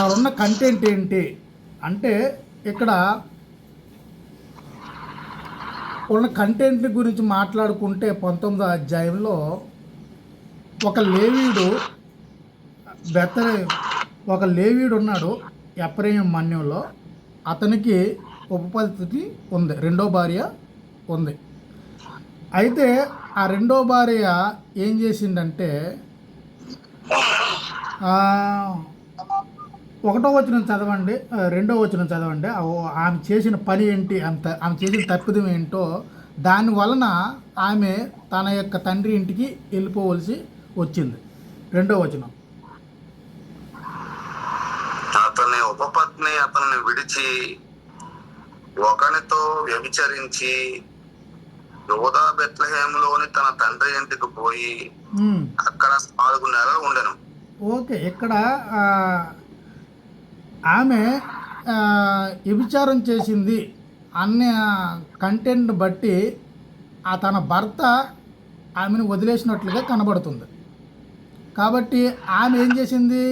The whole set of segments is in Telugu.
అక్కడ ఉన్న కంటెంట్ ఏంటి అంటే ఇక్కడ ఉన్న కంటెంట్ గురించి మాట్లాడుకుంటే 19వ అధ్యాయంలో ఒక లేవీయుడు బెత్తలే ఒక లేవీయుడు ఉన్నాడు ఎఫ్రాయిం మన్యంలో. అతనికి ఉపపత్తి ఉంది, రెండో భార్య ఉంది. అయితే ఆ రెండో భార్య ఏం చేసిందంటే ఒకటో వచనం చదవండి, రెండో వచనం చదవండి. ఆమె చేసిన పని ఏంటి, ఆమె చేసిన తప్పిదం ఏంటో దాని వలన ఆమె తన యొక్క తండ్రి ఇంటికి వెళ్ళిపోవలసి వచ్చింది. రెండో వచనం. అతని ఉపపత్ని అతనిని విడిచి ఒకనితో వ్యభిచరించి యోదా బెత్లెహేములోని తన తండ్రి ఇంటికి పోయి అక్కడ 4 నెలలు ఉండెను. ఓకే, ఇక్కడ ఆమె వ్యభిచారం చేసింది అన్న కంటెంట్ బట్టి తన భర్త ఆమెను వదిలేసినట్లుగా కనబడుతుంది. కాబట్టి ఆమె ఏం చేసింది,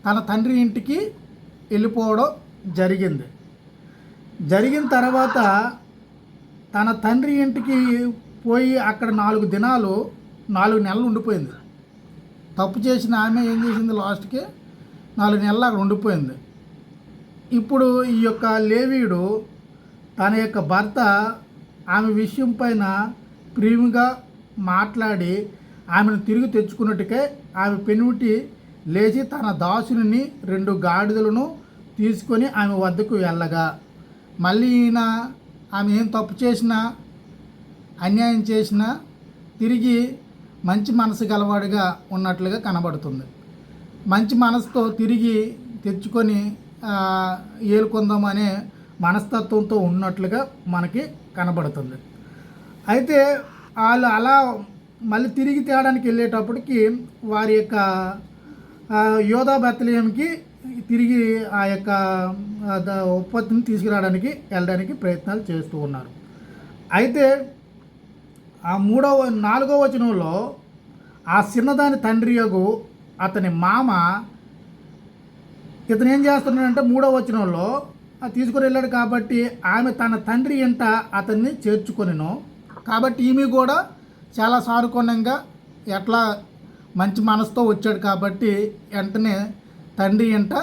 తన తండ్రి ఇంటికి వెళ్ళిపోవడం జరిగింది. జరిగిన తర్వాత తన తండ్రి ఇంటికి పోయి అక్కడ 4 నెలలు ఉండిపోయింది. తప్పు చేసిన ఆమె ఏం చేసింది, లాస్ట్కి 4 నెలలు అక్కడ ఉండిపోయింది. ఇప్పుడు ఈ యొక్క లేవీయుడు తన యొక్క భర్త ఆమె విషయం పైన ప్రేమగా మాట్లాడి ఆమెను తిరిగి తెచ్చుకున్నట్టుకే ఆమె పెనుమిటి లేచి తన దాసుని 2 గాడిదలను తీసుకొని ఆమె వద్దకు వెళ్ళగా, మళ్ళీ ఈయన ఆమె ఏం తప్పు చేసినా అన్యాయం చేసినా తిరిగి మంచి మనసు గలవాడిగా ఉన్నట్లుగా కనబడుతుంది. మంచి మనసుతో తిరిగి తెచ్చుకొని ఏలుకుందామనే మనస్తత్వంతో ఉన్నట్లుగా మనకి కనబడుతుంది. అయితే వాళ్ళు అలా మళ్ళీ తిరిగి తేడానికి వెళ్ళేటప్పటికి వారి యొక్క యోధా బెత్లెహేముకి తిరిగి ఆ యొక్క ఉత్పత్తిని తీసుకురావడానికి వెళ్ళడానికి ప్రయత్నాలు చేస్తూ ఉన్నారు. అయితే ఆ 4వ వచనంలో ఆ చిన్నదాని తండ్రి యొగు అతని మామ ఇతను ఏం చేస్తున్నాడంటే 3వ వచనంలో తీసుకుని వెళ్ళాడు కాబట్టి ఆమె తన తండ్రి ఇంట అతన్ని చేర్చుకొనిను. కాబట్టి ఈమె కూడా చాలా సానుకూలంగా ఎట్లా మంచి మనసుతో వచ్చాడు కాబట్టి వెంటనే తండ్రి ఇంట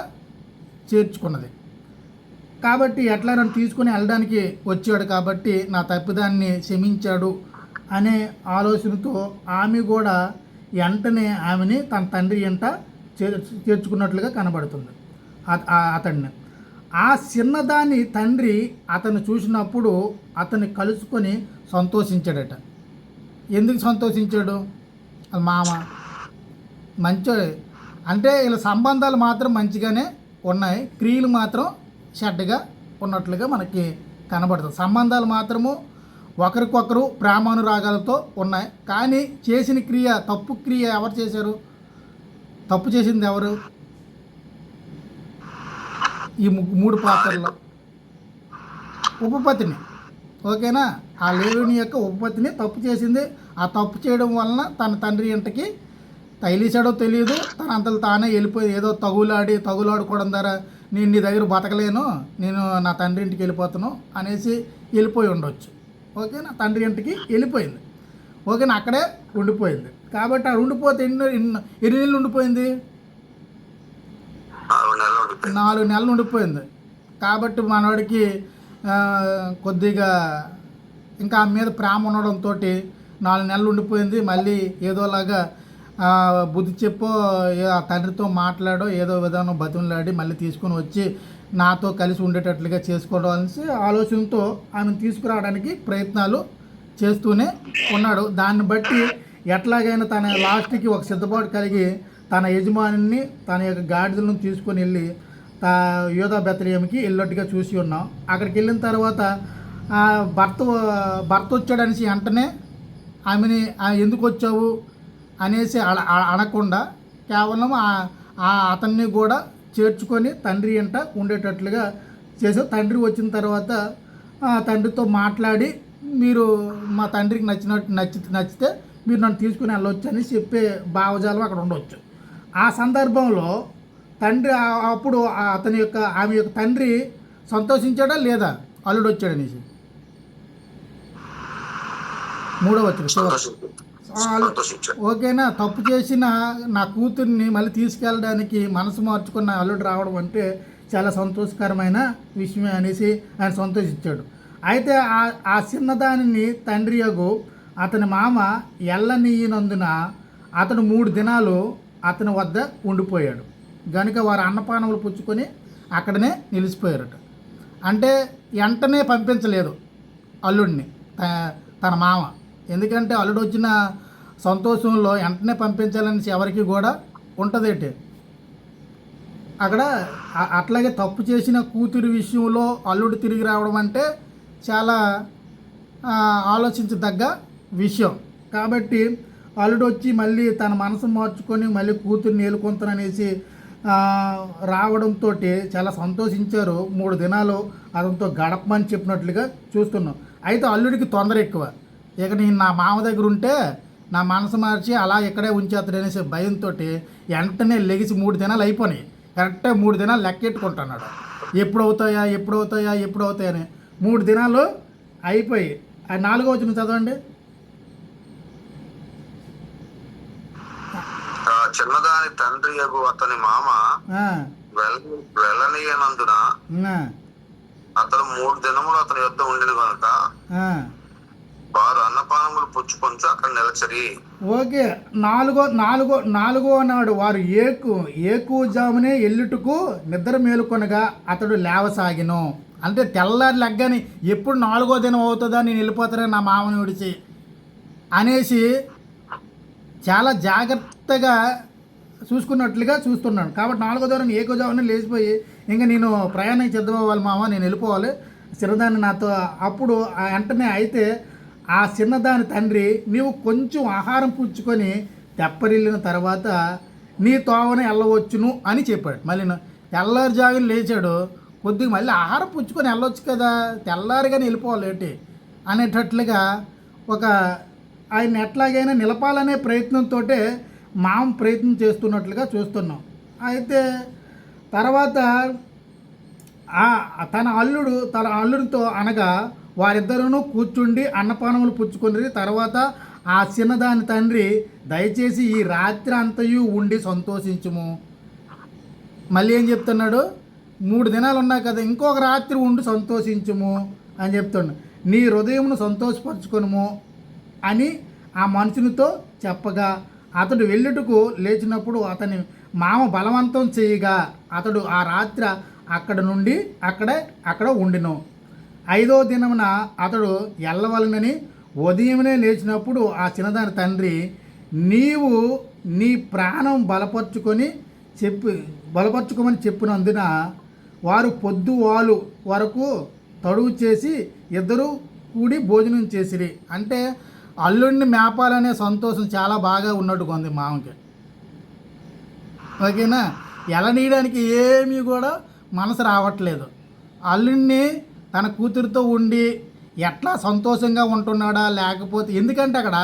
చేర్చుకున్నది. కాబట్టి ఎట్లా నన్ను తీసుకుని వెళ్ళడానికి వచ్చాడు కాబట్టి నా తప్పిదాన్ని క్షమించాడు అనే ఆలోచనతో ఆమె కూడా వెంటనే ఆమెని తన తండ్రి ఇంట చేర్చుకున్నట్లుగా కనబడుతుంది అతన్ని. ఆ చిన్నదాని తండ్రి అతను చూసినప్పుడు అతన్ని కలుసుకొని సంతోషించాడట. ఎందుకు సంతోషించాడు, మామ మంచి అంటే వీళ్ళ సంబంధాలు మాత్రం మంచిగానే ఉన్నాయి, క్రియలు మాత్రం చెడ్డగా ఉన్నట్లుగా మనకి కనబడుతుంది. సంబంధాలు మాత్రము ఒకరికొకరు ప్రేమానురాగాలతో ఉన్నాయి, కానీ చేసిన క్రియ తప్పు క్రియ ఎవరు చేశారు, తప్పు చేసింది ఎవరు, ఈ 3 పాత్రల్లో ఉపపత్తిని. ఓకేనా, ఆ లేవిని యొక్క ఉపపత్తిని తప్పు చేసింది. ఆ తప్పు చేయడం వలన తన తండ్రి ఇంటికి తగిలిసాడో తెలియదు, తన అంతలో తానే వెళ్ళిపోయి ఏదో తగులాడుకోవడం ద్వారా నేను నీ దగ్గర బతకలేను, నేను నా తండ్రి ఇంటికి వెళ్ళిపోతాను అనేసి వెళ్ళిపోయి ఉండొచ్చు. ఓకేనా, తండ్రి ఇంటికి వెళ్ళిపోయింది. ఓకేనా, అక్కడే ఉండిపోయింది. కాబట్టి ఆ ఉండిపోతే ఎన్ని నెలలు ఉండిపోయింది, 4 నెలలు ఉండిపోయింది. కాబట్టి మనవాడికి కొద్దిగా ఇంకా ఆమె మీద ప్రేమ ఉండడంతో 4 నెలలు ఉండిపోయింది. మళ్ళీ ఏదోలాగా బుద్ధి చెప్పో ఆ తండ్రితో మాట్లాడో ఏదో విధానం బతిమలాడి మళ్ళీ తీసుకొని వచ్చి నాతో కలిసి ఉండేటట్లుగా చేసుకోవడం అనేసి ఆలోచనతో ఆమెను తీసుకురావడానికి ప్రయత్నాలు చేస్తూనే ఉన్నాడు. దాన్ని బట్టి ఎట్లాగైనా తన లాస్ట్కి ఒక సిద్ధపాటు కలిగి తన యజమానిని తన యొక్క గాడిదలను తీసుకొని వెళ్ళి యోధా బెత్లెహేముకి వెళ్ళినట్టుగా చూసి ఉన్నాం. అక్కడికి వెళ్ళిన తర్వాత భర్త వచ్చాడనేసి వెంటనే ఆమెని ఎందుకు వచ్చావు అనేసి అనకుండా కేవలం అతన్ని కూడా చేర్చుకొని తండ్రి ఇంట ఉండేటట్లుగా చేసావు. తండ్రి వచ్చిన తర్వాత తండ్రితో మాట్లాడి మీరు మా తండ్రికి నచ్చితే మీరు నన్ను తీసుకుని వెళ్ళొచ్చు అని చెప్పే భావజాలం అక్కడ ఉండవచ్చు. ఆ సందర్భంలో తండ్రి అప్పుడు అతని యొక్క ఆమె యొక్క తండ్రి సంతోషించాడా లేదా అల్లుడు వచ్చాడనేసి? మూడో వచ్చిన ఓకేనా, తప్పు చేసిన నా కూతుర్ని మళ్ళీ తీసుకెళ్ళడానికి మనసు మార్చుకున్న అల్లుడు రావడం అంటే చాలా సంతోషకరమైన విషయమే అనేసి ఆయన సంతోషించాడు. అయితే ఆ చిన్నదానిని తండ్రి యగు అతని మామ ఎల్లనీయనందున అతను 3 దినాలు అతని వద్ద ఉండిపోయాడు కనుక వారు అన్నపానములు పుచ్చుకొని అక్కడనే నిలిచిపోయారట. అంటే వెంటనే పంపించలేదు అల్లుడిని తన మామ, ఎందుకంటే అల్లుడు వచ్చిన సంతోషంలో వెంటనే పంపించాలని ఎవరికి కూడా ఉంటుందేంటి. అక్కడ అట్లాగే తప్పు చేసిన కూతురి విషయంలో అల్లుడు తిరిగి రావడం అంటే చాలా ఆలోచించదగ్గ విషయం. కాబట్టి అల్లుడు వచ్చి మళ్ళీ తన మనసు మార్చుకొని మళ్ళీ కూతుర్ని ఏలుకొంతననేసి రావడంతో చాలా సంతోషించారు. 3 దినాలు అతనితో గడపమని చెప్పినట్లుగా చూస్తున్నాం. అయితే అల్లుడికి తొందర ఎక్కువ. ఇక నేను నా మామ దగ్గర ఉంటే నా మనసు మార్చి అలా ఇక్కడే ఉంచేస్తాడనేసి భయంతో వెంటనే లెగిసి 3 దినాలు అయిపోయినాయి. కరెక్ట్గా 3 దినాలు లెక్కెట్టుకుంటున్నాడు. ఎప్పుడవుతాయా అని 3 దినాలు అయిపోయి 4వ వచనం చదవండి. చిన్నదాని తండ్రి యగు అతని మామ వెళ్ళనీయనందున అతను 3 దినములు అతని యొద్ద ఉండిన కనుక వారు అన్నపానములు పుచ్చుకొని అక్కడ నిలచరి. ఓకే, నాలుగో నాడు వారు ఏకు జామునే ఎల్లుటకు నిద్ర మేలుకొనగా అతడు లేవసాగిను. అంటే తెల్లారి లెగ్గని ఎప్పుడు 4వ దినం అవుతుందా నేను వెళ్ళిపోతానే నా మామని విడిచి అనేసి చాలా జాగ్రత్తగా చూసుకున్నట్లుగా చూస్తున్నాను. కాబట్టి 4వ దినం ఏకోజామునే లేచిపోయి ఇంకా నేను ప్రయాణం సిద్ధమవ్వాలి మామ, నేను వెళ్ళిపోవాలి చిన్నదాన్ని నాతో. అప్పుడు వెంటనే అయితే ఆ చిన్నదాని తండ్రి నీవు కొంచెం ఆహారం పుచ్చుకొని తెప్పరిల్లిన తర్వాత నీ తోవనే వెళ్ళవచ్చును అని చెప్పాడు. మళ్ళీ తెల్లారుజామున లేచాడు, కొద్దిగా మళ్ళీ ఆహారం పుచ్చుకొని వెళ్ళొచ్చు కదా, తెల్లారిగానే వెళ్ళిపోవాలి ఏంటి అనేటట్లుగా ఒక ఆయన ఎట్లాగైనా నిలపాలనే ప్రయత్నంతో మామ ప్రయత్నం చేస్తున్నట్లుగా చూస్తున్నాం. అయితే తర్వాత తన అల్లుడితో అనగా వారిద్దరూ కూర్చుండి అన్నపానములు పుచ్చుకొని తర్వాత ఆ చిన్నదాని తండ్రి దయచేసి ఈ రాత్రి అంతయు ఉండి సంతోషించుము. మళ్ళీ ఏం చెప్తున్నాడు, 3 దినాలు ఉన్నాయి కదా, ఇంకొక రాత్రి ఉండి సంతోషించుము అని చెప్తున్నాడు. నీ హృదయమును సంతోషపరచుకొనుము అని ఆ మనుషునితో చెప్పగా అతడు వెళ్ళుటకు లేచినప్పుడు అతని మామ బలవంతం చేయగా అతడు ఆ రాత్రి అక్కడ నుండి అక్కడ ఉండిను. 5వ దినమున అతడు వెళ్ళవలనని ఉదయమునే లేచినప్పుడు ఆ చిన్నదాని తండ్రి నీవు నీ ప్రాణం బలపరుచుకోమని చెప్పినందున వారు పొద్దువాలు వరకు తడువు చేసి ఇద్దరు కూడి భోజనం చేసిరి. అంటే అల్లుడిని మేపాలనే సంతోషం చాలా బాగా ఉన్నట్టుగా ఉంది మామకి. ఓకేనా, ఎలనీయడానికి ఏమీ కూడా మనసు రావట్లేదు. అల్లుడిని తన కూతురితో ఉండి ఎట్లా సంతోషంగా ఉంటున్నాడా లేకపోతే, ఎందుకంటే అక్కడ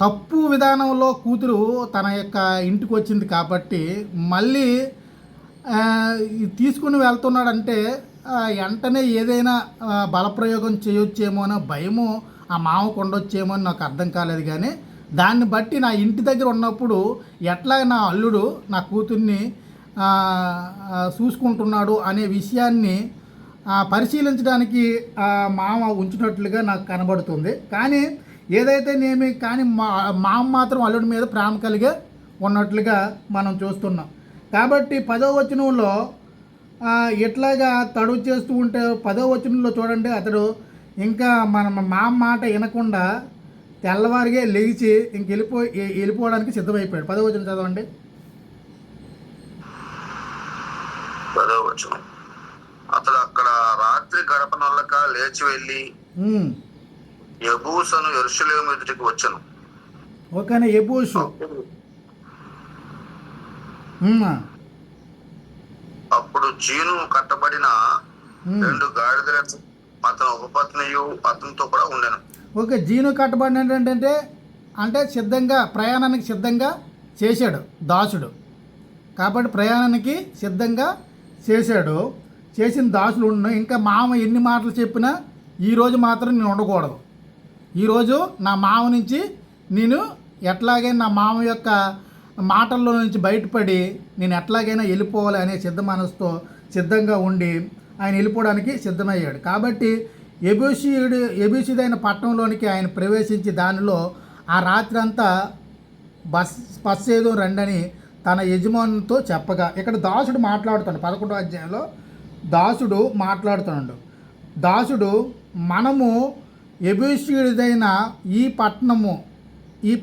తప్పు విధానంలో కూతురు తన యొక్క ఇంటికి వచ్చింది కాబట్టి మళ్ళీ తీసుకుని వెళ్తున్నాడంటే వెంటనే ఏదైనా బలప్రయోగం చేయొచ్చేమో అనే భయము ఆ మామకు ఉండొచ్చేమో అని నాకు అర్థం కాలేదు. కానీ దాన్ని బట్టి నా ఇంటి దగ్గర ఉన్నప్పుడు ఎట్లా నా అల్లుడు నా కూతుర్ని చూసుకుంటున్నాడు అనే విషయాన్ని పరిశీలించడానికి మామ ఉంచినట్లుగా నాకు కనబడుతుంది. కానీ ఏదైతేనేమి కానీ మామ మాత్రం అల్లుడి మీద ప్రేమ కలిగే ఉన్నట్లుగా మనం చూస్తున్నాం. కాబట్టి 10వ వచనంలో ఎట్లాగా తడువు చేస్తూ ఉంటే 10వ వచనంలో చూడండి, అతడు ఇంకా మన మామ మాట వినకుండా తెల్లవారిగా లేచి వెళ్ళిపోవడానికి సిద్ధమైపోయాడు. 10వ వచనం చదవండి. 10వ వచనం అతడు అక్కడ రాత్రి గడపనొల్లక లేచి వెళ్ళి యెబూసును యెరూషలేము ఎదుటికి వచ్చెను. ఓకేనా, యెబూసు. అప్పుడు జీను కట్టబడిన 2 గాడిదలు అతను ఉపపత్నియు అతనితో కూడా ఉండెను. ఓకే, జీను కట్టబడిన అంటే సిద్ధంగా ప్రయాణానికి సిద్ధంగా చేశాడు దాసుడు. కాబట్టి ప్రయాణానికి సిద్ధంగా చేశాడు. చేసిన దాసులు ఉన్నాయి. ఇంకా మామ ఎన్ని మాటలు చెప్పినా ఈరోజు మాత్రం నేను ఉండకూడదు. ఈరోజు నా మామ నుంచి నేను ఎట్లాగైనా నా మామ యొక్క మాటల్లో నుంచి బయటపడి నేను ఎట్లాగైనా వెళ్ళిపోవాలి అనే సిద్ధ మనసుతో సిద్ధంగా ఉండి ఆయన వెళ్ళిపోవడానికి సిద్ధమయ్యాడు. కాబట్టి ఎబూసీదైన పట్టణంలోనికి ఆయన ప్రవేశించి దానిలో ఆ రాత్రి అంతా బస్సేదో రండని తన యజమానితో చెప్పగా, ఇక్కడ దాసుడు మాట్లాడుతాడు. 11వ అధ్యాయంలో దాసుడు మాట్లాడుతున్నాడు. దాసుడు మనము ఎబూసీయుడైన ఈ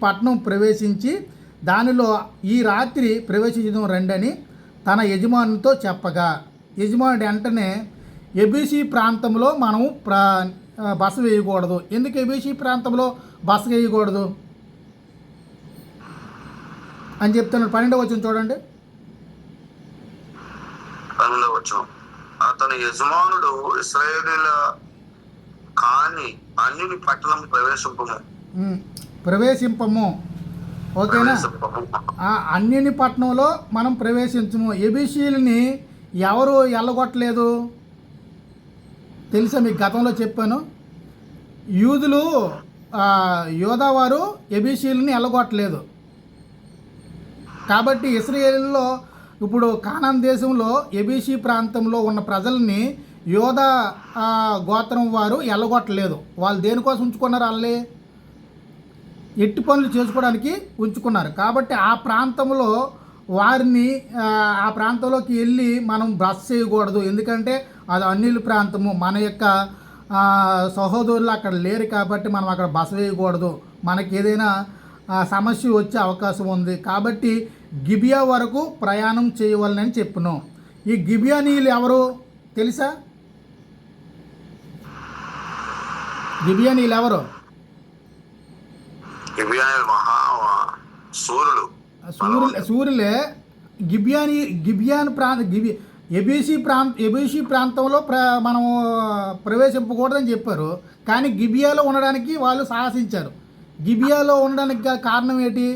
పట్టణం ప్రవేశించి దానిలో ఈ రాత్రి ప్రవేశించడం రండని తన యజమానితో చెప్పగా, యజమానుడు వెంటనే ఎబూసీ ప్రాంతంలో మనము బస వేయకూడదు. ఎందుకు ఎబూసీ ప్రాంతంలో బస వేయకూడదు అని చెప్తున్నాడు. 12వ వచనం చూడండి. 12వ వచనం, అతని యజమానుడు ఇశ్రాయేలీయుల కాని అన్యుని పట్టణం ప్రవేశింపము. ఓకేనా? ఆ అన్యుని పట్టణంలో మనం ప్రవేశించము. ఎబూసీయుల్ని ఎవరు ఎల్లగొట్టలేదు తెలుసా? మీకు గతంలో చెప్పాను. యూదులు యోధావారు ఎబూసీయుల్ని ఎల్లగొట్టలేదు. కాబట్టి ఇశ్రాయేలులో ఇప్పుడు కానాన్ దేశంలో ఎబూసీ ప్రాంతంలో ఉన్న ప్రజల్ని యోధా గోత్రం వారు ఎల్లగొట్టలేదు. వాళ్ళు దేనికోసం ఉంచుకున్నారు? వాళ్ళే ఎట్టి పనులు చేసుకోవడానికి ఉంచుకున్నారు. కాబట్టి ఆ ప్రాంతంలో వారిని ఆ ప్రాంతంలోకి వెళ్ళి మనం బస చేయకూడదు. ఎందుకంటే అది అన్యుల ప్రాంతము. మన యొక్క సహోదరులు అక్కడ లేరు కాబట్టి మనం అక్కడ బస వేయకూడదు. మనకి ఏదైనా సమస్య వచ్చే అవకాశం ఉంది. కాబట్టి గిబియా వరకు ప్రయాణం చేయవాలని చెప్పును. ఈ గిబియానీయులు ఎవరు తెలుసా? గిబియానీయులు ఎవరు? సూర్యులే. ఎబూసీ ప్రాంతంలో మనము ప్రవేశింపకూడదని చెప్పారు. కానీ గిబియాలో ఉండడానికి వాళ్ళు సాహసించారు. గిబియాలో ఉండడానికి కారణం ఏంటి?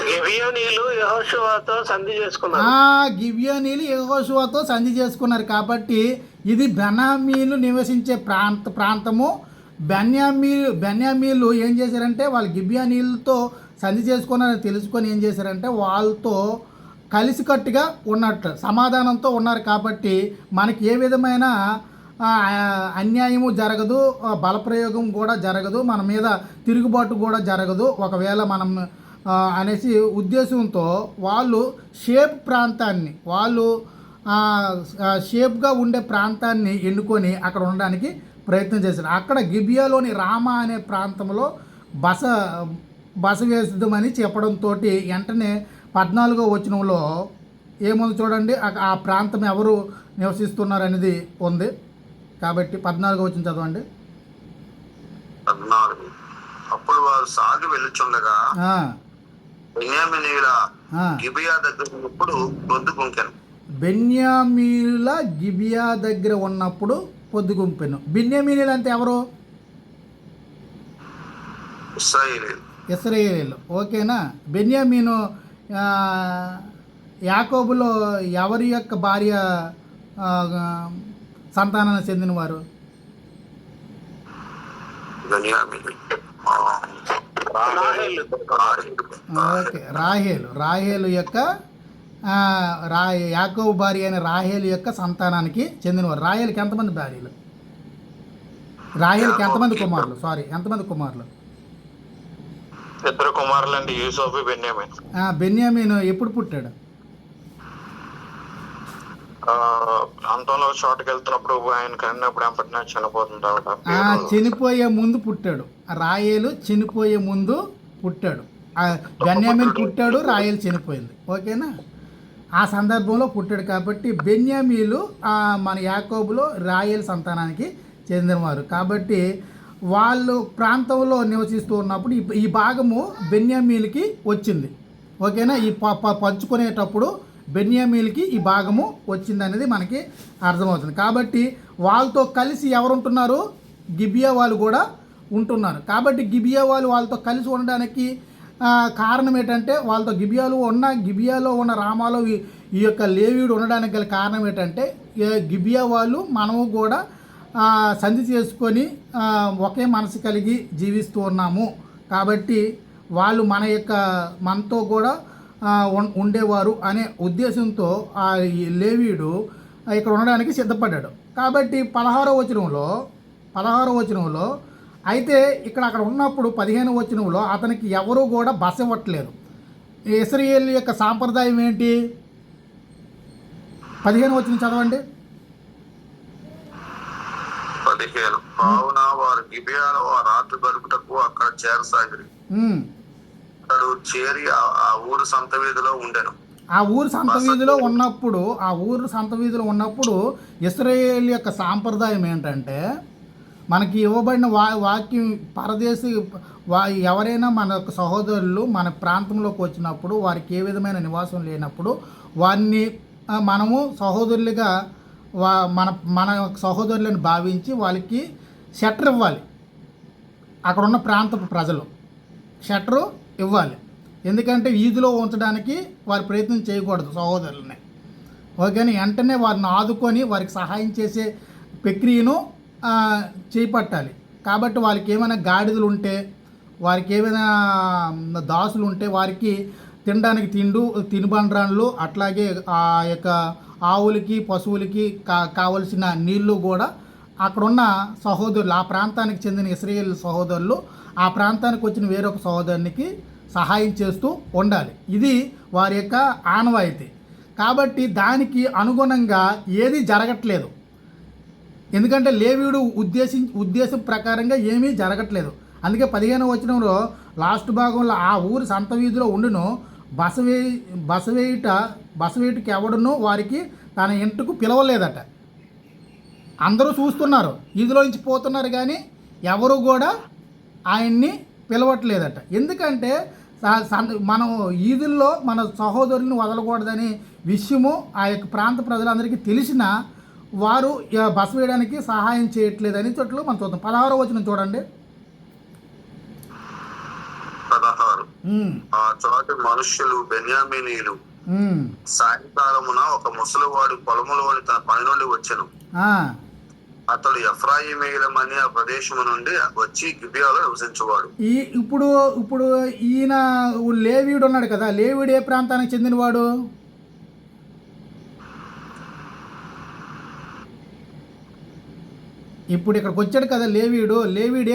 గిబియోనీయులు యెహోషువతో సంధి చేసుకున్నారు. కాబట్టి ఇది బెన్యామీలు నివసించే ప్రాంతము. బెన్యామీలు ఏం చేశారంటే వాళ్ళు గిబియోనీయులతో సంధి చేసుకున్నారని తెలుసుకొని ఏం చేశారంటే వాళ్ళతో కలిసికట్టుగా ఉన్నట్టు సమాధానంతో ఉన్నారు. కాబట్టి మనకి ఏ విధమైన అన్యాయము జరగదు, బలప్రయోగం కూడా జరగదు, మన మీద తిరుగుబాటు కూడా జరగదు ఒకవేళ మనం అనేసి ఉద్దేశంతో వాళ్ళు షేప్గా ఉండే ప్రాంతాన్ని ఎన్నుకొని అక్కడ ఉండడానికి ప్రయత్నం చేశారు. అక్కడ గిబియాలోని రామా అనే ప్రాంతంలో బస వేద్దామని చెప్పడంతో వెంటనే 14వ వచనంలో ఏముంది చూడండి. ఆ ప్రాంతం ఎవరు నివసిస్తున్నారు అనేది ఉంది. కాబట్టి 14వ వచనం చదవండి. 14, అప్పుడు వారు సాగి వెళ్ళుచుండగా బెన్యామీనీయుల గిబియా దగ్గర ఉన్నప్పుడు పొద్దుగుంకెను. బెన్యామీనుల గిబియా దగ్గర ఉన్నప్పుడు పొద్దుగుంపెను. బెన్యామీనులు అంటే ఎవరు? ఇశ్రాయేలీయులు. ఓకేనా? బెన్యామీను యాకోబులో ఎవరి యొక్క భార్య సంతానానికి చెందినవారు? ఓకే, రాహేలు యొక్క యాకోబు భార్య అయిన రాహేలు యొక్క సంతానానికి చెందినవారు. రాహేలుకి ఎంతమంది భార్యలు? రాహేలుకి ఎంతమంది కుమారులు? ఎంతమంది కుమారులు? 2 కుమారులు అండి, యూసోఫు, బెన్యామీన్. బెన్యామీను ఎప్పుడు పుట్టాడు? అంతంలో చోటుకి వెళ్తున్నప్పుడు ఆయన కన్నప్పుడు ఎంపటినా చనిపోతుంది. చనిపోయే ముందు పుట్టాడు. రాయేలు చనిపోయే ముందు పుట్టాడు. బెన్యామీన్ పుట్టాడు, రాయేలు చనిపోయింది. ఓకేనా? ఆ సందర్భంలో పుట్టాడు. కాబట్టి బెన్యామీలు మన యాకోబులో రాయేలు సంతానానికి చెందినవారు. కాబట్టి వాళ్ళు ప్రాంతంలో నివసిస్తూ ఉన్నప్పుడు ఈ భాగము బెన్యామీలకి వచ్చింది. ఓకేనా? ఈ పంచుకునేటప్పుడు బెన్యామీలకి ఈ భాగము వచ్చింది అనేది మనకి అర్థమవుతుంది. కాబట్టి వాళ్ళతో కలిసి ఎవరు ఉంటున్నారు? గిబియా వాళ్ళు కూడా ఉంటున్నారు. కాబట్టి గిబియా వాళ్ళతో కలిసి ఉండడానికి కారణం ఏంటంటే వాళ్ళతో గిబియాలో ఉన్న రామాలో ఈ యొక్క లేవీయుడు ఉండడానికి గల కారణం ఏంటంటే గిబియా వాళ్ళు మనము కూడా సంధి చేసుకొని ఒకే మనసు కలిగి జీవిస్తూ ఉన్నాము కాబట్టి వాళ్ళు మనతో కూడా ఉండేవారు అనే ఉద్దేశంతో ఆ లేవీయుడు ఇక్కడ ఉండడానికి సిద్ధపడ్డాడు. కాబట్టి 16వ వచనంలో అయితే అక్కడ ఉన్నప్పుడు 15వ వచనంలో అతనికి ఎవరూ కూడా బస ఇవ్వట్లేదు. ఇశ్రాయేలు యొక్క సాంప్రదాయం ఏంటి? 15వ వచనం చదవండి. 15 కావున వారు గిబియాలో ఆ రాత్రి గడుపుటకు అక్కడ చేరసాగిరి. అతడు చేరి ఆ ఊరు సంత వీధిలో ఉండెను. ఆ ఊరు సంత వీధిలో ఉన్నప్పుడు ఇశ్రాయేలు యొక్క సాంప్రదాయం ఏంటంటే మనకి ఇవ్వబడిన వాక్యం పరదేశి ఎవరైనా మన యొక్క సహోదరులు మన ప్రాంతంలోకి వచ్చినప్పుడు వారికి ఏ విధమైన నివాసం లేనప్పుడు వారిని మనము సహోదరులుగా మన సహోదరులను భావించి వాళ్ళకి షెటర్ ఇవ్వాలి. అక్కడ ఉన్న ప్రాంతపు ప్రజలు షెటరు ఇవ్వాలి. ఎందుకంటే వీధిలో ఉంచడానికి వారి ప్రయత్నం చేయకూడదు సహోదరులని. ఓకేనా? వెంటనే వారిని ఆదుకొని వారికి సహాయం చేసే ప్రక్రియను చేపట్టాలి. కాబట్టి వాళ్ళకి ఏమైనా గాడిదలు ఉంటే, వారికి ఏమైనా దాసులు ఉంటే వారికి తినడానికి తినుబండ్రాళ్ళు, అట్లాగే ఆ యొక్క ఆవులకి పశువులకి కావలసిన నీళ్లు కూడా అక్కడున్న సహోదరులు, ఆ ప్రాంతానికి చెందిన ఇశ్రాయేలు సహోదరులు ఆ ప్రాంతానికి వచ్చిన వేరొక సహోదరునికి సహాయం చేస్తూ ఉండాలి. ఇది వారి యొక్క ఆనవాయితీ. కాబట్టి దానికి అనుగుణంగా ఏది జరగట్లేదు. ఎందుకంటే లేవీయుడు ఉద్దేశం ప్రకారంగా ఏమీ జరగట్లేదు. అందుకే 15వ వచనంలో లాస్ట్ భాగంలో ఆ ఊరి సంత వీధిలో ఉండును బసవేయుటకి ఎవడునో వారికి తన ఇంటికి పిలవలేదట. అందరూ చూస్తున్నారు, వీధిలో నుంచి పోతున్నారు, కానీ ఎవరు కూడా ఆయన్ని పిలవట్లేదట. ఎందుకంటే మనం ఈదుల్లో మన సహోదరుని వదలకూడదని విషయము ఆ యొక్క ప్రాంత ప్రజలందరికీ తెలిసిన వారు బస వేయడానికి సహాయం చేయట్లేదని చోట్ల మనం చూద్దాం. 16వ వచనం చూడండి. 16 ఆ చోట మనుష్యులు బెన్యామీనీయులు సాయంకాలమున ఒక ముసలివాడు పొలములోని తన పని నుండి వచ్చెను. అతడు ఎఫ్రాయిమీయులమని ఆ ప్రదేశము నుండి వచ్చి గిబియాలో నివసించేవాడు. ఇప్పుడు ఈయన లేవీయుడు ఉన్నాడు కదా, లేవీయుడు ఏ ప్రాంతానికి చెందినవాడు? ఇప్పుడు ఇక్కడికి వచ్చాడు కదా లేవీయుడు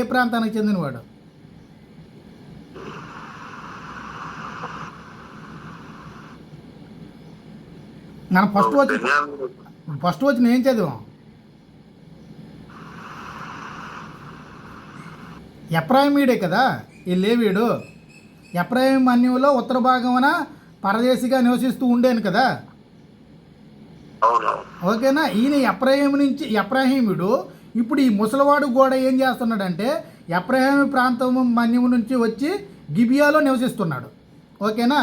ఏ ప్రాంతానికి చెందినవాడు? మనం ఫస్ట్ వచ్చిన ఏం చదివాం? ఎఫ్రాయిమీయుడే కదా ఈ లేవీయుడు. ఎఫ్రాయిం అన్యంలో ఉత్తర భాగమున పరదేశిగా నివసిస్తూ ఉండేను కదా. ఓకేనా? ఈయన ఎఫ్రాయిముడు ఇప్పుడు ఈ ముసలివాడు కూడా ఏం చేస్తున్నాడంటే ఎఫ్రాయిం ప్రాంతం మన్యం నుంచి వచ్చి గిబియాలో నివసిస్తున్నాడు. ఓకేనా?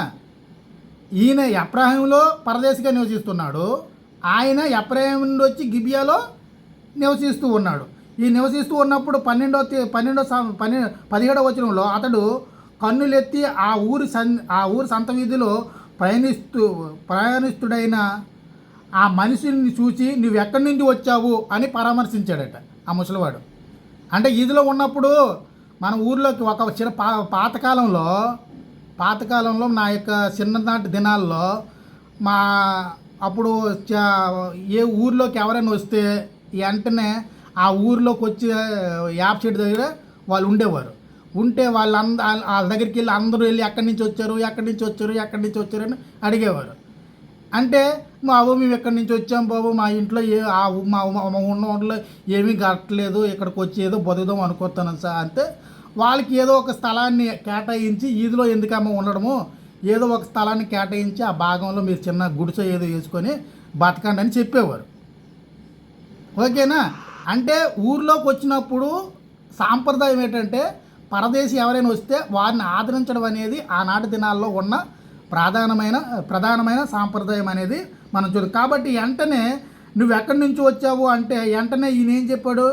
ఈయన ఎఫ్రాయిములో పరదేశిగా నివసిస్తున్నాడు, ఆయన ఎఫ్రాయిం నుండి వచ్చి గిబియాలో నివసిస్తూ ఉన్నాడు. ఈ నివసిస్తూ ఉన్నప్పుడు 17వ వచనంలో అతడు కన్నులెత్తి ఆ ఊరి సంత వీధిలో ప్రయాణిస్తుడైన ఆ మనిషిని చూసి నువ్వు ఎక్కడి నుండి వచ్చావు అని పరామర్శించాడట ఆ ముసలివాడు. అంటే ఈదిలో ఉన్నప్పుడు మన ఊర్లోకి ఒక పాతకాలంలో నా యొక్క చిన్ననాటి దినాల్లో అప్పుడు ఏ ఊర్లోకి ఎవరైనా వస్తే వెంటనే ఆ ఊర్లోకి వచ్చి యాప్ చెట్టు దగ్గర వాళ్ళు ఉండేవారు. ఉంటే వాళ్ళ దగ్గరికి వెళ్ళి అందరూ వెళ్ళి ఎక్కడి నుంచి వచ్చారు అని అడిగేవారు. అంటే బాబు మేము ఎక్కడి నుంచి వచ్చాం బాబు, మా ఇంట్లో మా ఉన్న ఊళ్ళో ఏమీ గట్టలేదు, ఇక్కడికి వచ్చి ఏదో బతుకుదాం అనుకుంటాను సార్ అంటే వాళ్ళకి ఏదో ఒక స్థలాన్ని కేటాయించి ఈదిలో ఎందుకమ్మా ఉండడము, ఏదో ఒక స్థలాన్ని కేటాయించి ఆ భాగంలో మీరు చిన్న గుడిసె ఏదో వేసుకొని బతకండి అని చెప్పేవారు. ఓకేనా? అంటే ఊర్లోకి వచ్చినప్పుడు సాంప్రదాయం ఏంటంటే పరదేశి ఎవరైనా వస్తే వారిని ఆదరించడం అనేది ఆనాటి దినాల్లో ఉన్న ప్రధానమైన సాంప్రదాయం అనేది మనం చూద్దాం. కాబట్టి వెంటనే నువ్వు ఎక్కడి నుంచి వచ్చావు అంటే వెంటనే ఈయన ఏం చెప్పాడు?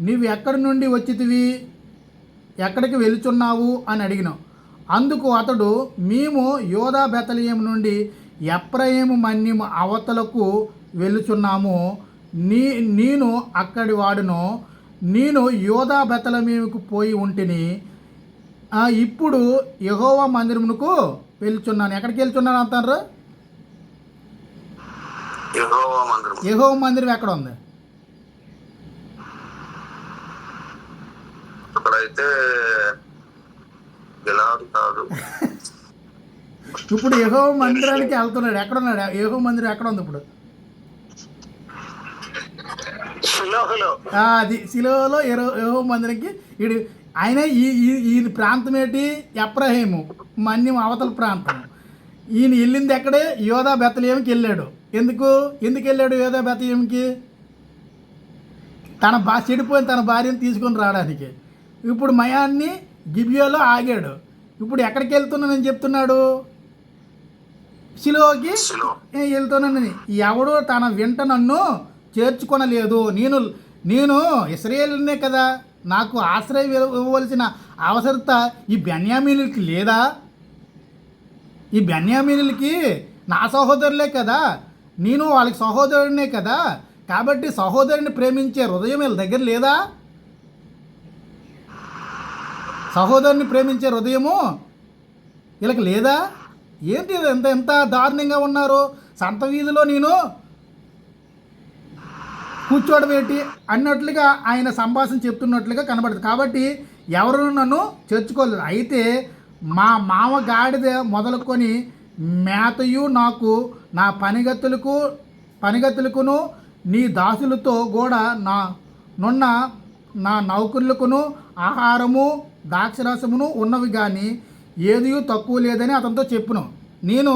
నువ్వు ఎక్కడి నుండి వచ్చితివి, ఎక్కడికి వెళుచున్నావు అని అడిగినావు. అందుకు అతడు, మేము యోధా బెతలియేము నుండి ఎఫ్రాయిము మన్యము అవతలకు వెళుచున్నాము. నేను అక్కడి వాడును. నేను యోధా బెతలమేముకు పోయి ఉంటిని. ఇప్పుడు యెహోవా మందిరమునకు వెళ్తున్నాను. ఎక్కడికి వెళ్తున్నాను అంటారు? యెహోవా మందిరం ఎక్కడ ఉంది? అక్కడైతే కాదు. ఇప్పుడు యెహోవా మందిరానికి వెళ్తున్నాడు. ఎక్కడున్నాడు? యెహోవా మందిరం ఎక్కడ ఉంది ఇప్పుడు? అది శిలోహలో యెహోవా మందిరంకి ఈడు ఆయన ఈ ప్రాంతం ఏంటి? ఎఫ్రాయిము మన్యం అవతల ప్రాంతం. ఈయన వెళ్ళింది ఎక్కడే? యోధా బెతలియేముకి వెళ్ళాడు. ఎందుకు వెళ్ళాడు యోధా బెతలియేముకి? చెడిపోయిన తన భార్యను తీసుకొని రావడానికి. ఇప్పుడు మయాన్ని గిబియోలో ఆగాడు. ఇప్పుడు ఎక్కడికి వెళ్తున్నానని చెప్తున్నాడు? శిలోకి వెళ్తున్నానని. ఎవడు తన వెంట నన్ను చేర్చుకొనలేదు. నేను ఇశ్రాయేలునే కదా, నాకు ఆశ్రయం ఇవ్వవలసిన అవసరత ఈ బెన్యామీనులకి లేదా? ఈ బెన్యామీనులకి నా సహోదరులే కదా, నేను వాళ్ళకి సహోదరుడినే కదా. కాబట్టి సహోదరుని ప్రేమించే హృదయం వీళ్ళ దగ్గర లేదా? సహోదరుని ప్రేమించే హృదయము వీళ్ళకి లేదా? ఏంటి ఎంత దారుణంగా ఉన్నారు? సంత వీధిలో నేను కూర్చోవడం ఏంటి అన్నట్లుగా ఆయన సంభాషణ చెప్తున్నట్లుగా కనబడుతుంది. కాబట్టి ఎవరు నన్ను చేర్చుకోలేదు. అయితే మా మామ గాడిద మొదలుకొని మేతయు నాకు నా పనిగతులకును నీ దాసులతో కూడా నా నౌకర్లకును ఆహారము ద్రాక్షరసమును ఉన్నవి కానీ ఏది తక్కువ లేదని అతనితో చెప్పును. నేను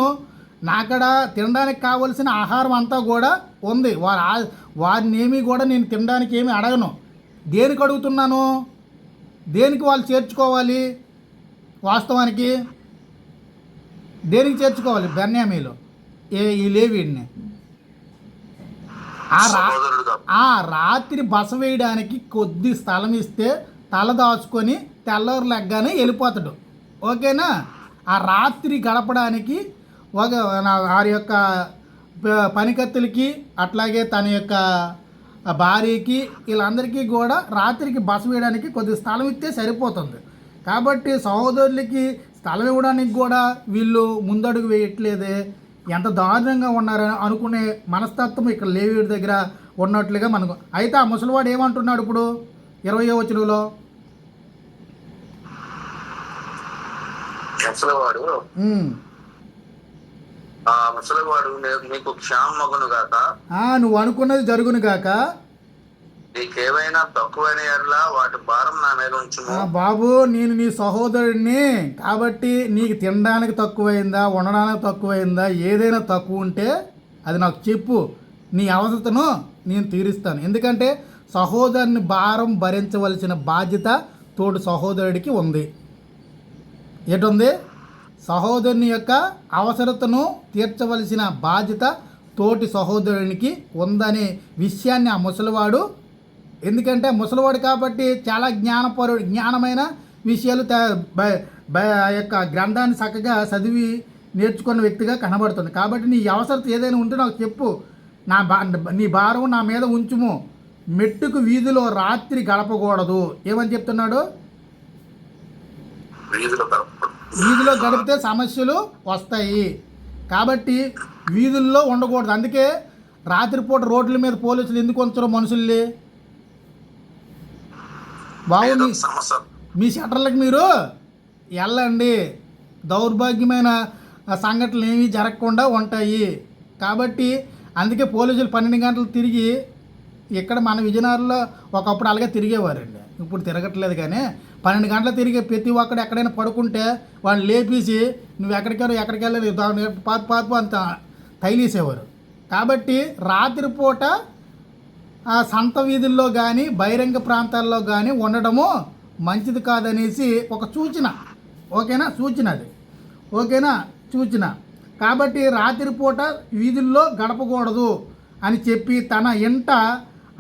నాకడ తినడానికి కావలసిన ఆహారం అంతా కూడా ఉంది. వారిని ఏమీ కూడా నేను తినడానికి ఏమీ అడగను. దేనికి అడుగుతున్నాను? దేనికి వాళ్ళు చేర్చుకోవాలి? వాస్తవానికి దేనికి చేర్చుకోవాలి? బెన్యామీలో ఈ లేవీడిని ఆ రాత్రి బస వేయడానికి కొద్ది స్థలం ఇస్తే తల దాచుకొని తెల్లవారు లెగ్గానే వెళ్ళిపోతాడు. ఓకేనా? ఆ రాత్రి గడపడానికి వారి యొక్క పనికత్తులకి అట్లాగే తన యొక్క భార్యకి వీళ్ళందరికీ కూడా రాత్రికి బస వేయడానికి కొద్ది స్థలం ఇస్తే సరిపోతుంది. కాబట్టి సహోదరులకి స్థలం ఇవ్వడానికి కూడా వీళ్ళు ముందడుగు వేయట్లేదే. ఎంత దారుణంగా ఉన్నారని అనుకునే మనస్తత్వం ఇక్కడ లేవీయుడి దగ్గర ఉన్నట్లుగా మనకు. అయితే ఆ ముసలివాడు ఏమంటున్నాడు ఇప్పుడు 20వ వచనంలో? ముసలివాడు నీకు క్షేమమగును గాక, నువ్వు అనుకున్నది జరుగును గాక, నీకేమైనా తక్కువైన ఎడల వాటి భారం నా మీద ఉంచుము. బాబు, నేను నీ సహోదరుడిని కాబట్టి నీకు తినడానికి తక్కువైందా, ఉండడానికి తక్కువైందా, ఏదైనా తక్కువ ఉంటే అది నాకు చెప్పు. నీ అవసరతను నేను తీరుస్తాను. ఎందుకంటే సహోదరుని భారం భరించవలసిన బాధ్యత తోటి సహోదరుడికి ఉంది. ఏటుంది? సహోదరుని యొక్క అవసరతను తీర్చవలసిన బాధ్యత తోటి సహోదరునికి ఉందనే విషయాన్ని ఆ ముసలివాడు, ఎందుకంటే ముసలివాడు కాబట్టి చాలా జ్ఞానమైన విషయాలు ఆ యొక్క గ్రంథాన్ని చక్కగా చదివి నేర్చుకున్న వ్యక్తిగా కనబడుతుంది. కాబట్టి నీ అవసరత ఏదైనా ఉంటే నాకు చెప్పు. నీ భారం నా మీద ఉంచుము. మెట్టుకు వీధిలో రాత్రి గడపకూడదు. ఏమని చెప్తున్నాడు? వీధిలో గడిపితే సమస్యలు వస్తాయి. కాబట్టి వీధుల్లో ఉండకూడదు. అందుకే రాత్రిపూట రోడ్ల మీద పోలీసులు ఎందుకు ఉంచరు మనుషుల్ని? బాబు, మీ షట్టర్లకు మీరు వెళ్ళండి. దౌర్భాగ్యమైన సంఘటనలు ఏమీ జరగకుండా ఉంటాయి. కాబట్టి అందుకే పోలీసులు 12 గంటలు తిరిగి, ఇక్కడ మన విజయనగరంలో ఒకప్పుడు అలాగే తిరిగేవారండి, ఇప్పుడు తిరగట్లేదు. కానీ 12 గంటలు తిరిగి ప్రతి ఒక్కడు ఎక్కడైనా పడుకుంటే వాళ్ళు లేపేసి నువ్వు ఎక్కడికి వెళ్ళలేదు పాపు అంత తైలేసేవారు. కాబట్టి రాత్రిపూట ఆ సంత వీధుల్లో కానీ బహిరంగ ప్రాంతాల్లో కానీ ఉండడము మంచిది కాదనేసి ఒక సూచన. ఓకేనా? సూచన అది. ఓకేనా? సూచన. కాబట్టి రాత్రిపూట వీధుల్లో గడపకూడదు అని చెప్పి తన ఇంట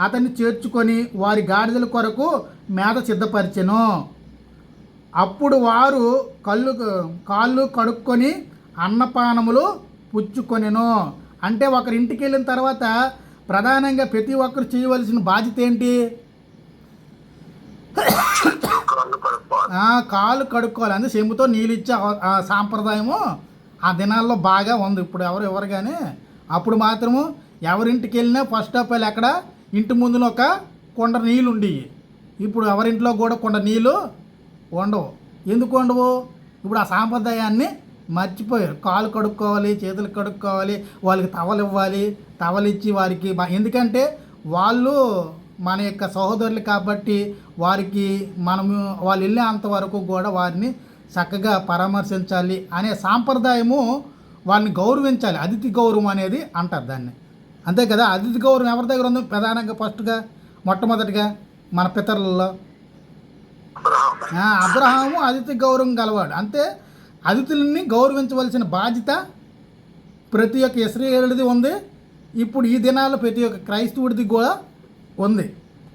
అతన్ని చేర్చుకొని వారి గాడిదల కొరకు మేత సిద్ధపరిచెను. అప్పుడు వారు కాళ్ళు కడుక్కొని అన్నపానములు పుచ్చుకొనెను. అంటే ఒకరి ఇంటికి వెళ్ళిన తర్వాత ప్రధానంగా ప్రతి ఒక్కరు చేయవలసిన బాధ్యత ఏంటి? కాళ్ళు కడుక్కోవాలి. అంటే చెంబుతో నీళ్ళు ఇచ్చే సాంప్రదాయము ఆ దినాల్లో బాగా ఉంది. ఇప్పుడు ఎవరు కానీ అప్పుడు మాత్రము ఎవరింటికి వెళ్ళినా ఫస్ట్ ఆఫ్ ఆల్ ఎక్కడ ఇంటి ముందున ఒక కొండ నీళ్ళు ఉండేవి. ఇప్పుడు ఎవరింట్లో కూడా కొండ నీళ్ళు ఉండవు. ఎందుకు ఉండవు? ఇప్పుడు ఆ సాంప్రదాయాన్ని మర్చిపోయారు. కాళ్ళు కడుక్కోవాలి, చేతులు కడుక్కోవాలి, వాళ్ళకి టవల్ ఇవ్వాలి, టవల్ ఇచ్చి వారికి ఎందుకంటే వాళ్ళు మన యొక్క సహోదరులు కాబట్టి వారికి వాళ్ళు వెళ్ళే అంతవరకు కూడా వారిని చక్కగా పరామర్శించాలి అనే సాంప్రదాయము, వారిని గౌరవించాలి. అతిథి గౌరవం అనేది అంటారు దాన్ని. అంతే కదా? అతిథి గౌరవం ఎవరి దగ్గర ఉంది? ప్రధానంగా ఫస్ట్గా మొట్టమొదటిగా మన పితరులలో అబ్రహాము అతిథి గౌరవం గలవాడు. అంతే అతిథులని గౌరవించవలసిన బాధ్యత ప్రతి ఒక్క ఇశ్రాయేలుది ఉంది. ఇప్పుడు ఈ దినాల్లో ప్రతి ఒక్క క్రైస్తవుడిది కూడా ఉంది.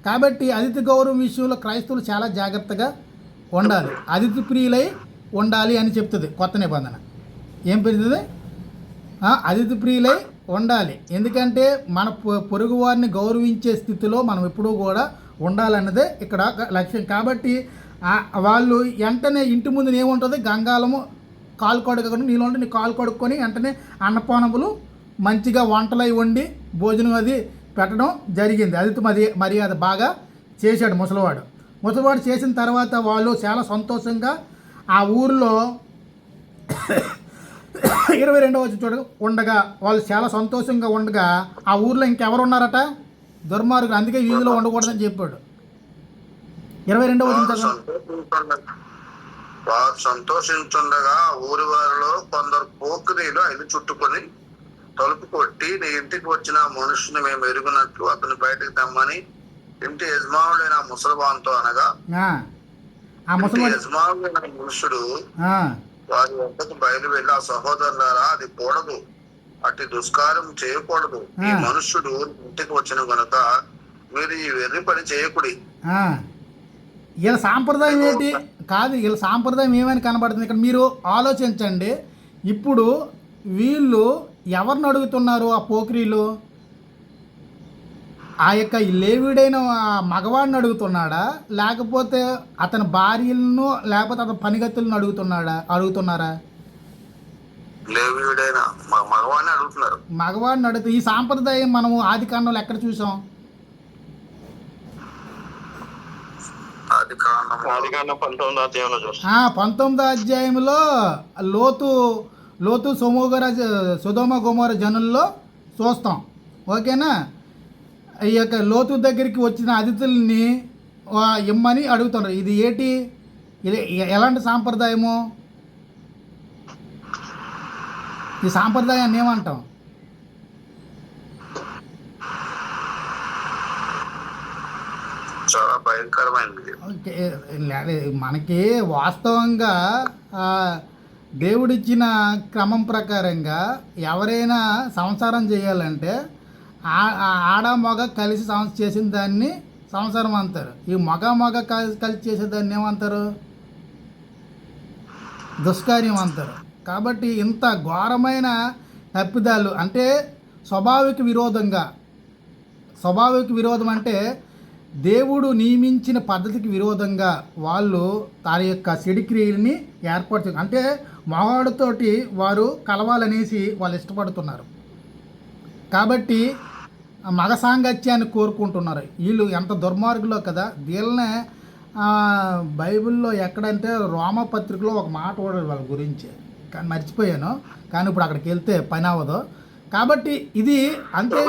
కాబట్టి అతిథి గౌరవం విషయంలో క్రైస్తవులు చాలా జాగ్రత్తగా ఉండాలి. అతిథి ప్రియులై ఉండాలి అని చెప్తుంది కొత్త నిబంధన. ఏం పెడుతుంది? అతిథి ప్రియులై ఉండాలి. ఎందుకంటే మన పొరుగు వారిని గౌరవించే స్థితిలో మనం ఎప్పుడూ కూడా ఉండాలన్నదే ఇక్కడ లక్ష్యం. కాబట్టి వాళ్ళు వెంటనే ఇంటి ముందు ఏముంటుంది? గంగాలము కాలు కడుక్కొని నీళ్ళు ఉంటే నీ కాలు కడుక్కొని వెంటనే అన్నపానములు మంచిగా వంటలు అవి వండి భోజనం అది పెట్టడం జరిగింది. అతిథి మర్యాద బాగా చేశాడు ముసలివాడు చేసిన తర్వాత వాళ్ళు చాలా సంతోషంగా ఆ ఊరిలో 22వ వచనం ఉండగా వాళ్ళు చాలా సంతోషంగా ఉండగా ఆ ఊర్లో ఇంకెవరు ఉన్నారట? దుర్మార్గులు. అందుకే వీధిలో ఉండకూడదని చెప్పాడు. 22వ వచనం వారు సంతోషించుండగా ఊరి వారిలో కొందరు పోకిరీలు ఆయన చుట్టుకొని తలుపు కొట్టి, నీ ఇంటికి వచ్చిన మనుషుని మేము ఎరుగునట్లు అతను బయటకు తెమ్మని ఇంటి యజమానుడైన ముసలివానితో అనగా, యజమానుడైన మనుషుడు వారి వద్దకు బయలు వెళ్ళి, ఆ సహోదరులారా, అది కూడదు, అట్టి దుష్కారం చేయకూడదు. ఈ మనుష్యుడు ఇంటికి వచ్చిన కనుక మీరు ఈ వెర్రి పని చేయకుడి. వీళ్ళ సాంప్రదాయం ఏంటి? కాదు, వీళ్ళ సాంప్రదాయం ఏమని కనబడుతుంది ఇక్కడ మీరు ఆలోచించండి. ఇప్పుడు వీళ్ళు ఎవరిని అడుగుతున్నారు? ఆ పోకిరీలు ఆ యొక్క లేవీడైన మగవాడిని అడుగుతున్నాడా, లేకపోతే అతని భార్యలను, లేకపోతే అతని పనిగతులను అడుగుతున్నారా? లేవీడైన మగవాడిని అడుగుతున్నారు. మగవాడిని అడుగుతూ ఈ సాంప్రదాయం మనము ఆది కాండంలో ఎక్కడ చూసాం? 19వ అధ్యాయంలో లోతు సొదొమ గొమొర జనుల్లో చూస్తాం. ఓకేనా? ఈ యొక్క లోతు దగ్గరికి వచ్చిన అతిథుల్ని ఇమ్మని అడుగుతున్నారు. ఇది ఏంటి? ఇది ఎలాంటి సాంప్రదాయము? ఈ సాంప్రదాయాన్ని ఏమంటాం? చాలా భయంకరమైనది. మనకి వాస్తవంగా దేవుడిచ్చిన క్రమం ప్రకారంగా ఎవరైనా సంసారం చేయాలంటే ఆడ మగ కలిసి చేసిన దాన్ని సంసారం అంటారు. ఈ మగ కలిసి చేసేదాన్ని ఏమంటారు? దుష్కార్యం అంటారు. కాబట్టి ఇంత ఘోరమైన తప్పిదాలు అంటే స్వాభావిక విరోధం అంటే దేవుడు నియమించిన పద్ధతికి విరోధంగా వాళ్ళు తన యొక్క చెడుక్రియల్ని ఏర్పరచు అంటే మగవాడితోటి వారు కలవాలనేసి వాళ్ళు ఇష్టపడుతున్నారు. కాబట్టి మగ సాంగత్యాన్ని కోరుకుంటున్నారు. వీళ్ళు ఎంత దుర్మార్గులో కదా. వీళ్ళనే బైబిల్లో ఎక్కడంటే రోమపత్రికలో ఒక మాట కూడా వాళ్ళ గురించి కానీ మర్చిపోయాను. కానీ ఇప్పుడు అక్కడికి వెళ్తే పని అవ్వదు. కాబట్టి ఇది అంతే.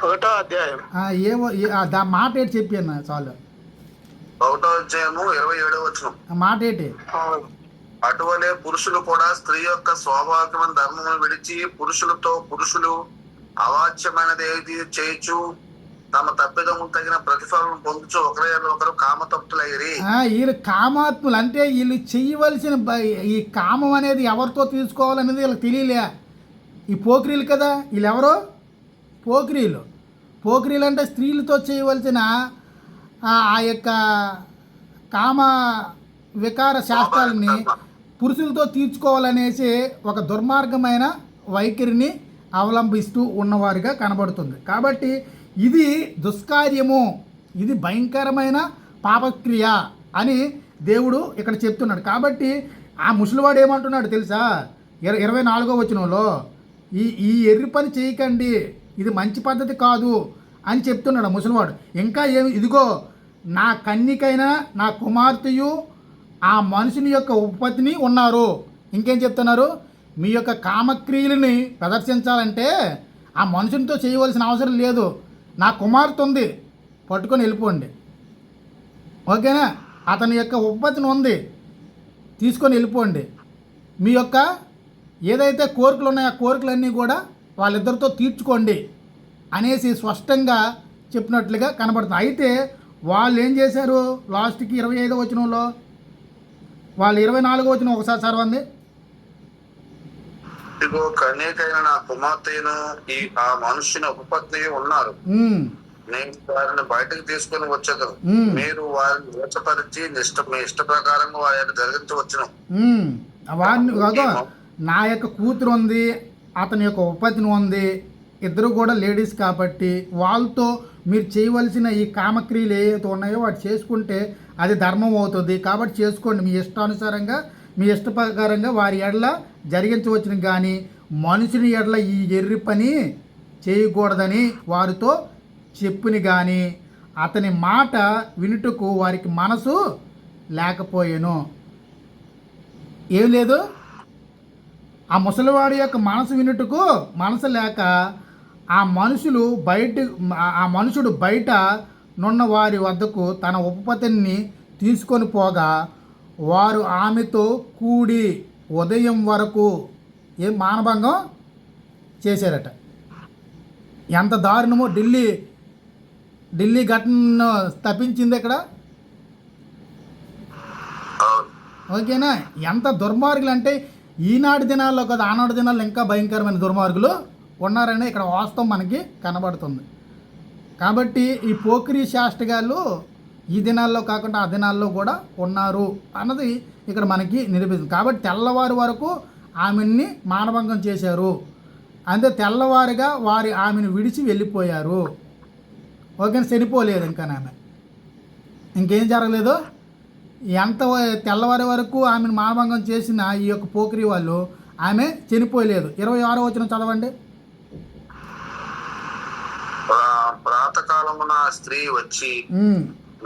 1వ అధ్యాయం ఏమో మాట ఏంటి చెప్పాను చాలు. 1వ అధ్యాయము 27వ వచనం మాట ఏంటి? అటువలే పురుషులు కూడా స్త్రీ యొక్క స్వాభావికమైన ధర్మమును విడిచి పురుషులు అవాచ్యమైనది ఏది చేయొచ్చు తమ తప్పిదము తగిన ప్రతిఫలం పొందుచు ఒకరు కామతప్తులయ్యి. వీళ్ళు కామాత్ములు. అంటే వీళ్ళు చేయవలసిన ఈ కామం అనేది ఎవరితో తీసుకోవాలనేది వీళ్ళకి తెలియలే. ఈ పోకిరీలు కదా. వీళ్ళు ఎవరో పోకిరీలు అంటే స్త్రీలతో చేయవలసిన ఆ యొక్క కామ వికార శాస్త్రాలని పురుషులతో తీర్చుకోవాలనేసి ఒక దుర్మార్గమైన వైఖరిని అవలంబిస్తూ ఉన్నవారుగా కనబడుతుంది. కాబట్టి ఇది దుష్కార్యము, ఇది భయంకరమైన పాపక్రియ అని దేవుడు ఇక్కడ చెప్తున్నాడు. కాబట్టి ఆ ముసలివాడు ఏమంటున్నాడు తెలుసా? 24వ వచనంలో ఈ ఎర్రి పని చేయకండి, ఇది మంచి పద్ధతి కాదు అని చెప్తున్నాడు ముసలివాడు. ఇంకా ఏమి, ఇదిగో నా కన్నికైనా నా కుమార్తెయు ఆ మనుషుని యొక్క ఉపపత్ని ఉన్నారు. ఇంకేం చెప్తున్నారు? మీ యొక్క కామక్రియలని ప్రదర్శించాలంటే ఆ మనుషునితో చేయవలసిన అవసరం లేదు, నా కుమార్తె ఉంది, పట్టుకొని వెళ్ళిపోండి. ఓకేనా? అతని యొక్క ఉపపత్ని ఉంది, తీసుకొని వెళ్ళిపోండి. మీ యొక్క ఏదైతే కోరికలు ఉన్నాయో ఆ కోరికలన్నీ కూడా వాళ్ళిద్దరితో తీర్చుకోండి అనేసి స్పష్టంగా చెప్పినట్లుగా కనబడుతుంది. అయితే వాళ్ళు ఏం చేశారు? లాస్ట్కి 25వ వచనంలో వాళ్ళు 24వ వచనం ఒకసారి చదవండి. ఇదిగో కన్యకైన నా కుమార్తెను ఆ మనుష్యుని ఉపపత్ని ఉన్నారు, నేను వారిని బయటకు తీసుకొని వచ్చేది, మీరు వారిని వ్యవస్థపరిచి మీ ఇష్ట ప్రకారంగా వారిని జరిగించవచ్చును. వారిని నా యొక్క కూతురు ఉంది, అతని యొక్క ఉపపత్ని ఉంది, ఇద్దరు కూడా లేడీస్ కాబట్టి వాళ్ళతో మీరు చేయవలసిన ఈ కామక్రియలు ఏవైతే ఉన్నాయో వాటి చేసుకుంటే అది ధర్మం అవుతుంది. కాబట్టి చేసుకోండి, మీ ఇష్టానుసారంగా మీ ఇష్ట ప్రకారంగా వారి ఎడల జరిగించవచ్చును, కానీ మనుషుని ఎడల ఈ ఎర్రి పని చేయకూడదని వారితో చెప్పుని. కానీ అతని మాట వినుటకు వారికి మనసు లేకపోయాను. ఏం లేదు, ఆ ముసలివాడి యొక్క మనసు వినుటకు మనసు లేక ఆ మనుషుడు బయట నున్న వారి వద్దకు తన ఉపపత్నిని తీసుకొని పోగా వారు ఆమెతో కూడి ఉదయం వరకు మానభంగం చేశారట. ఎంత దారుణమో! ఢిల్లీ ఘటన తప్పించింది ఇక్కడ. ఓకేనా? ఎంత దుర్మార్గులు అంటే ఈనాటి దినాల్లో కదా, ఆనాటి దినాల్లో ఇంకా భయంకరమైన దుర్మార్గులు ఉన్నారని ఇక్కడ వాస్తవం మనకి కనబడుతుంది. కాబట్టి ఈ పోకిరీ శాస్త్రగాళ్ళు ఈ దినాల్లో కాకుండా ఆ దినాల్లో కూడా ఉన్నారు అన్నది ఇక్కడ మనకి నిరూపిస్తుంది. కాబట్టి తెల్లవారి వరకు ఆమెని మానభంగం చేశారు, అంతే తెల్లవారిగా ఆమెను విడిచి వెళ్ళిపోయారు. ఓకేనా? చనిపోలేదు ఇంకా ఆమె, ఇంకేం జరగలేదు. ఎంత తెల్లవారి వరకు ఆమెను మానభంగం చేసిన ఈ యొక్క పోకిరీ వాళ్ళు ఆమె చనిపోయలేదు. 26వ వచనం చదవండి. ప్రాతకాలమున స్త్రీ వచ్చి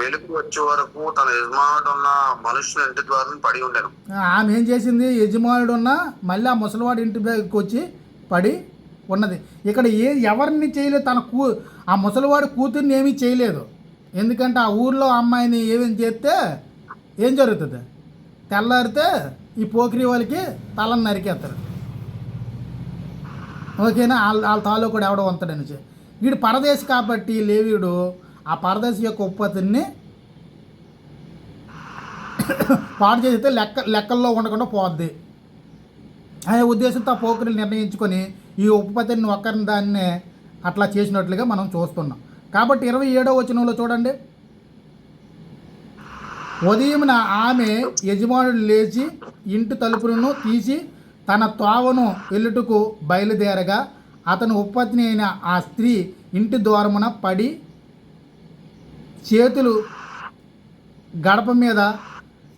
వెలుగు వచ్చే వరకు తన యజమానుడు ఉన్న మనుషుల ఇంటి ద్వారా పడి ఉండేను. ఆమె ఏం చేసింది? యజమానుడు ఉన్న మళ్ళీ ఆ ముసలివాడి ఇంటి దగ్గరికి వచ్చి పడి ఉన్నది. ఇక్కడ ఎవరిని చేయలేదు, ఆ ముసలివాడి కూతుర్ని ఏమీ చేయలేదు. ఎందుకంటే ఆ ఊర్లో అమ్మాయిని ఏమేమి చేస్తే ఏం జరుగుతుంది? తెల్లారితే ఈ పోకిరి వాళ్ళకి తలని నరికేస్తారు. ఓకేనా? వాళ్ళ తాలూకు కూడా ఎవడో వంతాడని. వీడు పరదేశి కాబట్టి లేవీడు ఆ పరదేశి యొక్క ఉపపత్తిని పాడు చేస్తే లెక్కల్లో ఉండకుండా పోద్ది అనే ఉద్దేశంతో ఆ పోకిరీలు నిర్ణయించుకొని ఈ ఉపపత్తిని ఒక్కరిని దాన్నే అట్లా చేసినట్లుగా మనం చూస్తున్నాం. కాబట్టి 27వ వచనంలో చూడండి. ఉదయమున ఆమె యజమానుడు లేచి ఇంటి తలుపులను తీసి తన త్రోవను వెళ్ళుటకు బయలుదేరగా అతను ఉపపత్ని అయిన ఆ స్త్రీ ఇంటి ద్వారమున పడి చేతులు గడప మీద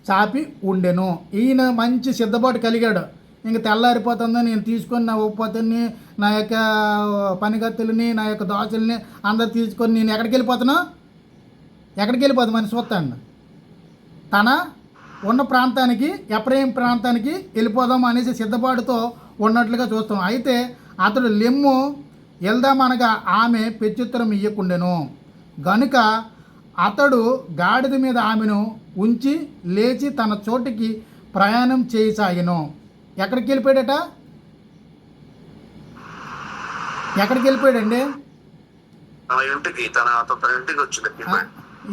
చాపి ఉండెను. ఈయన మంచి సిద్ధపాటు కలిగాడు. ఇంక తెల్లారిపోతుందో నేను తీసుకొని నా ఉపపత్ని, నా యొక్క పనిగత్తులని, నా యొక్క దోశల్ని అందరు తీసుకొని నేను ఎక్కడికి వెళ్ళిపోతాను మన చూస్తాను. తన ఉన్న ప్రాంతానికి, ఎఫ్రాయిం ప్రాంతానికి వెళ్ళిపోదాం అనేసి సిద్ధపాటుతో ఉన్నట్లుగా చూస్తాం. అయితే అతడు లెమ్ము వెళ్దామనగా ఆమె ప్రత్యుత్తరం ఇయ్యకుండెను గనుక అతడు గాడిద మీద ఆమెను ఉంచి లేచి తన చోటికి ప్రయాణం చేయసాగెను. ఎక్కడికి వెళ్ళిపోయాడండి?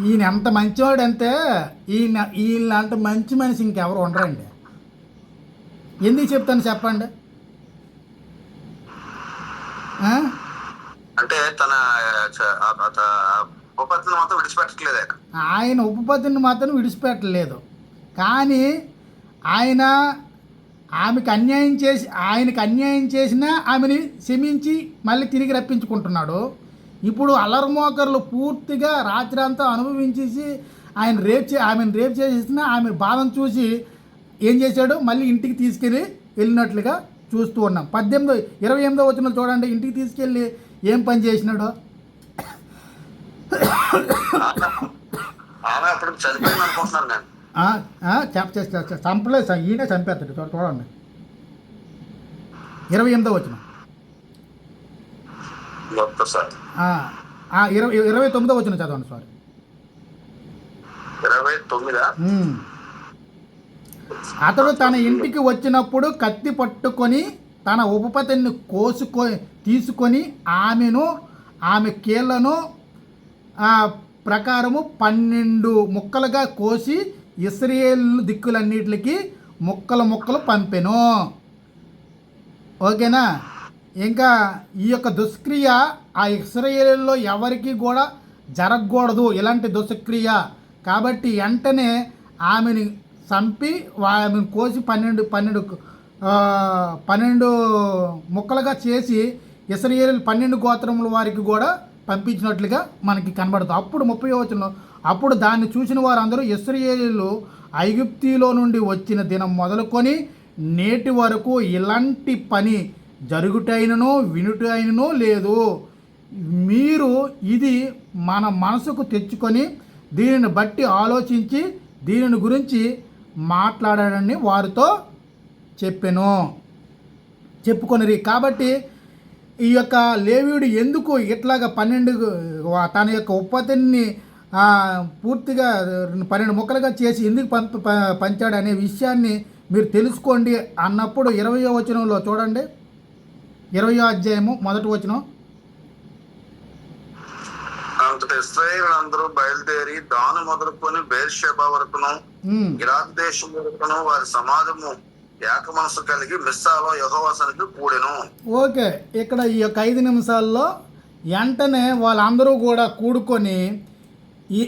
ఈయన ఎంత మంచివాడు అంటే ఈయన అంత మంచి మనిషి ఇంకెవరు ఉండరండి. ఎందుకు చెప్తాను చెప్పండి. అంటే తన ఉపపత్తిని మాత్రం విడిచిపెట్టట్లేదు ఆయన. ఆయన ఉపపత్తిని మాత్రం విడిచిపెట్టలేదు. కానీ ఆయన ఆయనకు అన్యాయం చేసినా ఆమెని క్షమించి మళ్ళీ తిరిగి రప్పించుకుంటున్నాడు. ఇప్పుడు అల్లరిమోకర్లు పూర్తిగా రాత్రి అంతా అనుభవించేసి ఆమెను రేప్ చేసేసిన ఆమె బాధను చూసి ఏం చేశాడు, మళ్ళీ ఇంటికి తీసుకెళ్ళి వెళ్ళినట్లుగా చూస్తూ ఉన్నాం. 28వ వచనం చూడండి, ఇంటికి తీసుకెళ్ళి ఏం పని చేసినాడో. ఆమె అప్పుడు చనిపోయింది అనుకుంటున్నాను నేను. చంపలేదు సార్, ఈయనే చంపేస్తాడు. చూడండి 28వ వచనం. 29వ వచనం చదవండి. సారీ 29. అతడు తన ఇంటికి వచ్చినప్పుడు కత్తి పట్టుకొని తన ఉపపతిని తీసుకొని ఆమె కీళ్లను ప్రకారము 12 ముక్కలుగా కోసి ఇశ్రాయేలు దిక్కులన్నిటికి ముక్కలు పంపెను. ఓకేనా? ఇంకా ఈ యొక్క దుష్క్రియ ఆ ఇశ్రాయేలులో ఎవరికి కూడా జరగకూడదు, ఇలాంటి దుష్క్రియ. కాబట్టి వెంటనే ఆమెని చంపి ఆమెను కోసి 12 ముక్కలుగా చేసి ఇశ్రాయేలు 12 గోత్రముల వారికి కూడా పంపించినట్లుగా మనకి కనబడుతుంది. అప్పుడు 30వ వచనంలో, అప్పుడు దాన్ని చూసిన వారందరూ ఇశ్రాయేలీయులు ఐగుప్తులో నుండి వచ్చిన దినం మొదలుకొని నేటి వరకు ఇలాంటి పని జరుగుటైనను వినుటైనను లేదు. మీరు ఇది మన మనసుకు తెచ్చుకొని దీనిని బట్టి ఆలోచించి దీనిని గురించి మాట్లాడాడని వారితో చెప్పుకొనిరి. కాబట్టి ఈ యొక్క లేవీయుడు ఎందుకు ఇట్లాగా 12 తన యొక్క ఉపపత్తిని పూర్తిగా 12 ముక్కలుగా చేసి ఎందుకు పంచాడు అనే విషయాన్ని మీరు తెలుసుకోండి అన్నప్పుడు 20వ వచనంలో చూడండి, 20వ అధ్యాయము 1వ వచనం. అంతటి ఇశ్రాయేలు అందరూ బయలుదేరి దాను మొదలుకొని బేర్షెబా వరకును గిలాదు దేశం వరకును వారి సమాజము ఏక మనసు కలిగి మిస్సాలో యెహోవా సన్నిధిలో కూడెను. ఓకే, ఇక్కడ ఈ యొక్క 5 నిమిషాల్లో వెంటనే వాళ్ళందరూ కూడా కూడుకొని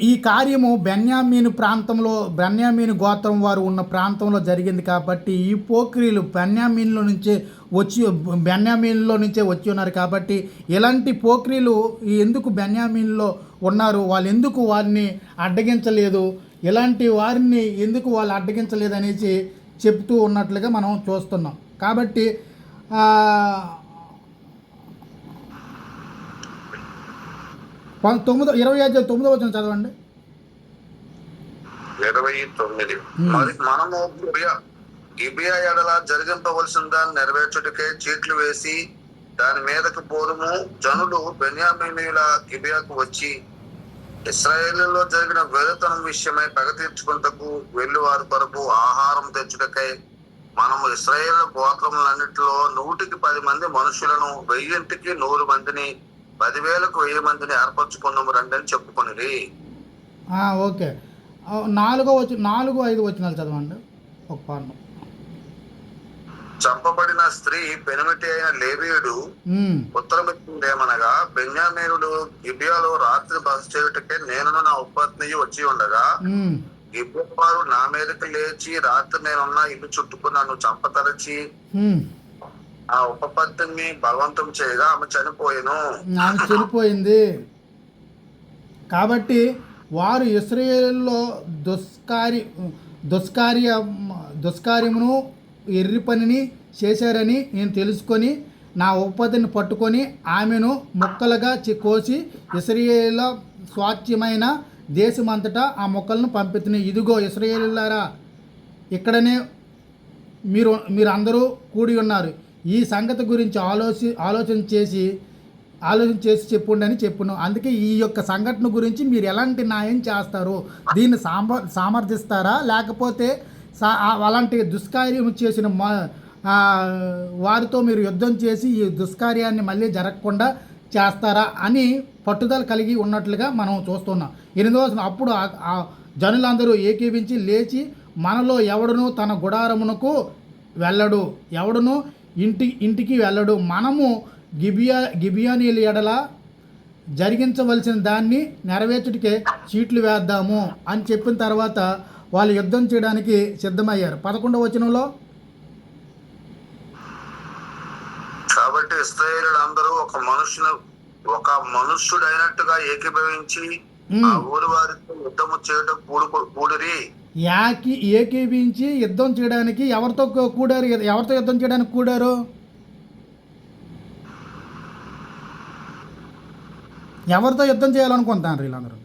ఈ కార్యము బెన్యామీను గోత్రం వారు ఉన్న ప్రాంతంలో జరిగింది. కాబట్టి ఈ పోక్రీలు బెన్యామీన్లో నుంచే వచ్చి ఉన్నారు. కాబట్టి ఇలాంటి పోక్రీలు ఎందుకు బెన్యామీన్లో ఉన్నారు, వాళ్ళు ఎందుకు వారిని అడ్డగించలేదు, ఇలాంటి వారిని ఎందుకు వాళ్ళు అడ్డగించలేదు అనేసి చెప్తూ ఉన్నట్లుగా మనం చూస్తున్నాం. కాబట్టి 29వ వచనం చదవండి. 29. మరి మనము గిబియా ఎడల జరిగింపవలసిన దాన్ని నెరవేర్చుటకే చీట్లు వేసి దాని మీదకు పోదుము. జనులు బెన్యామీనీయుల గిబియాకు వచ్చి ఇశ్రాయేలులో జరిగిన వెలుతనం విషయమై పగ తీర్చుకుంటకు వెళ్ళు వారి కొరకు ఆహారం తెచ్చుటకై మనము ఇశ్రాయేలు గోత్రములన్నిటిలో 100కి 10 మంది మనుషులను 1000కి 100 మందిని 10,000కు 1000 మందిని ఏర్పరచుకున్నాము రండి అని చెప్పుకొనిరి. ఓకే, 4-5 వచనాలు చదవండి ఒక పాఠం. చంపబడిన స్త్రీ పెనిమిటి అయిన లేవీయుడు ఉత్తరమిచ్చిందేమనగా, బెన్యామీనుడు గిబియాలో రాత్రి బస చేయుటకే నేనును నా ఉపపత్ని వచ్చి ఉండగా గిబియా వారు నా మీదకి లేచి రాత్రి నేనున్న ఇల్లు చుట్టుకుని నన్ను చంపతరచి ఆ ఉపపత్ని బలవంతం చేయగా ఆమె చనిపోయింది. కాబట్టి వారు ఇశ్రాయేలులో దుష్కార్యమును ఎర్రి పనిని చేశారని నేను తెలుసుకొని నా ఉపపత్తిని పట్టుకొని ఆమెను ముక్కలుగా కోసి ఇశ్రాయేలు స్వాస్థ్యమైన దేశమంతటా ఆ మొక్కలను పంపిస్తున్నాయి. ఇదిగో ఇశ్రాయేలులారా, ఇక్కడనే మీరు అందరూ కూడి ఉన్నారు. ఈ సంగతి గురించి ఆలోచన చేసి చెప్పుండి అని చెప్పును. అందుకే ఈ యొక్క సంఘటన గురించి మీరు ఎలాంటి న్యాయం చేస్తారు, దీన్ని సమర్థిస్తారా, లేకపోతే అలాంటి దుష్కార్యం చేసిన వారితో మీరు యుద్ధం చేసి ఈ దుష్కార్యాన్ని మళ్ళీ జరగకుండా చేస్తారా అని పట్టుదల కలిగి ఉన్నట్లుగా మనం చూస్తున్నాం. 8వ వచనం, అప్పుడు జనులందరూ ఏకీవించి లేచి మనలో ఎవడును తన గుడారమునకు వెళ్ళడు, ఎవడును ఇంటికి వెళ్ళడు, మనము గిబియానీయుల ఎడల జరిగించవలసిన దాన్ని నెరవేర్చుటకే చీట్లు వేద్దాము అని చెప్పిన తర్వాత వాళ్ళు యుద్ధం చేయడానికి సిద్ధమయ్యారు. 11వ వచనంలో కాబట్టి ఇశ్రాయేలులందరూ ఒక మనుష్యుడైనట్టుగా ఏకీభవించి ఆ ఊరి వారితో యుద్ధము చేయటం కూడిరి. ఏకీభించి యుద్ధం చేయడానికి ఎవరితో కూడారు? ఎవరితో యుద్ధం చేయడానికి కూడారు? ఎవరితో యుద్ధం చేయాలనుకుంటున్నారు వీళ్ళందరూ?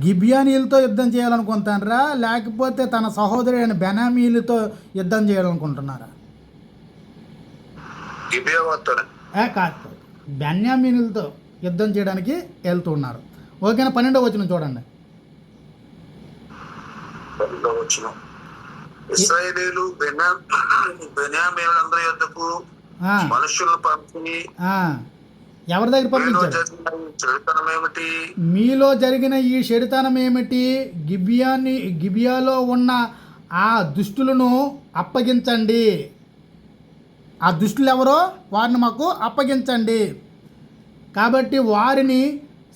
గిబియానీలతో యుద్ధం చేయాలనుకుంటున్నారా, లేకపోతే తన సహోదరుడైన బెనామీలతో యుద్ధం చేయాలనుకుంటున్నారా? కాదు, బెన్యామీనులతో యుద్ధం చేయడానికి వెళ్తున్నారు. ఓకేనా? 12వ వచనం చూడండి. ఇశ్రాయేలీయులు బెన్యామీనులందరి యొద్దకు మనుషులను పంపి ఎవరి దగ్గర పంపించారు? మీలో జరిగిన ఈ చెడుతనం ఏమిటి? గిబియాలో ఉన్న ఆ దుష్టులను అప్పగించండి. ఆ దుష్టులు ఎవరో వారిని మాకు అప్పగించండి. కాబట్టి వారిని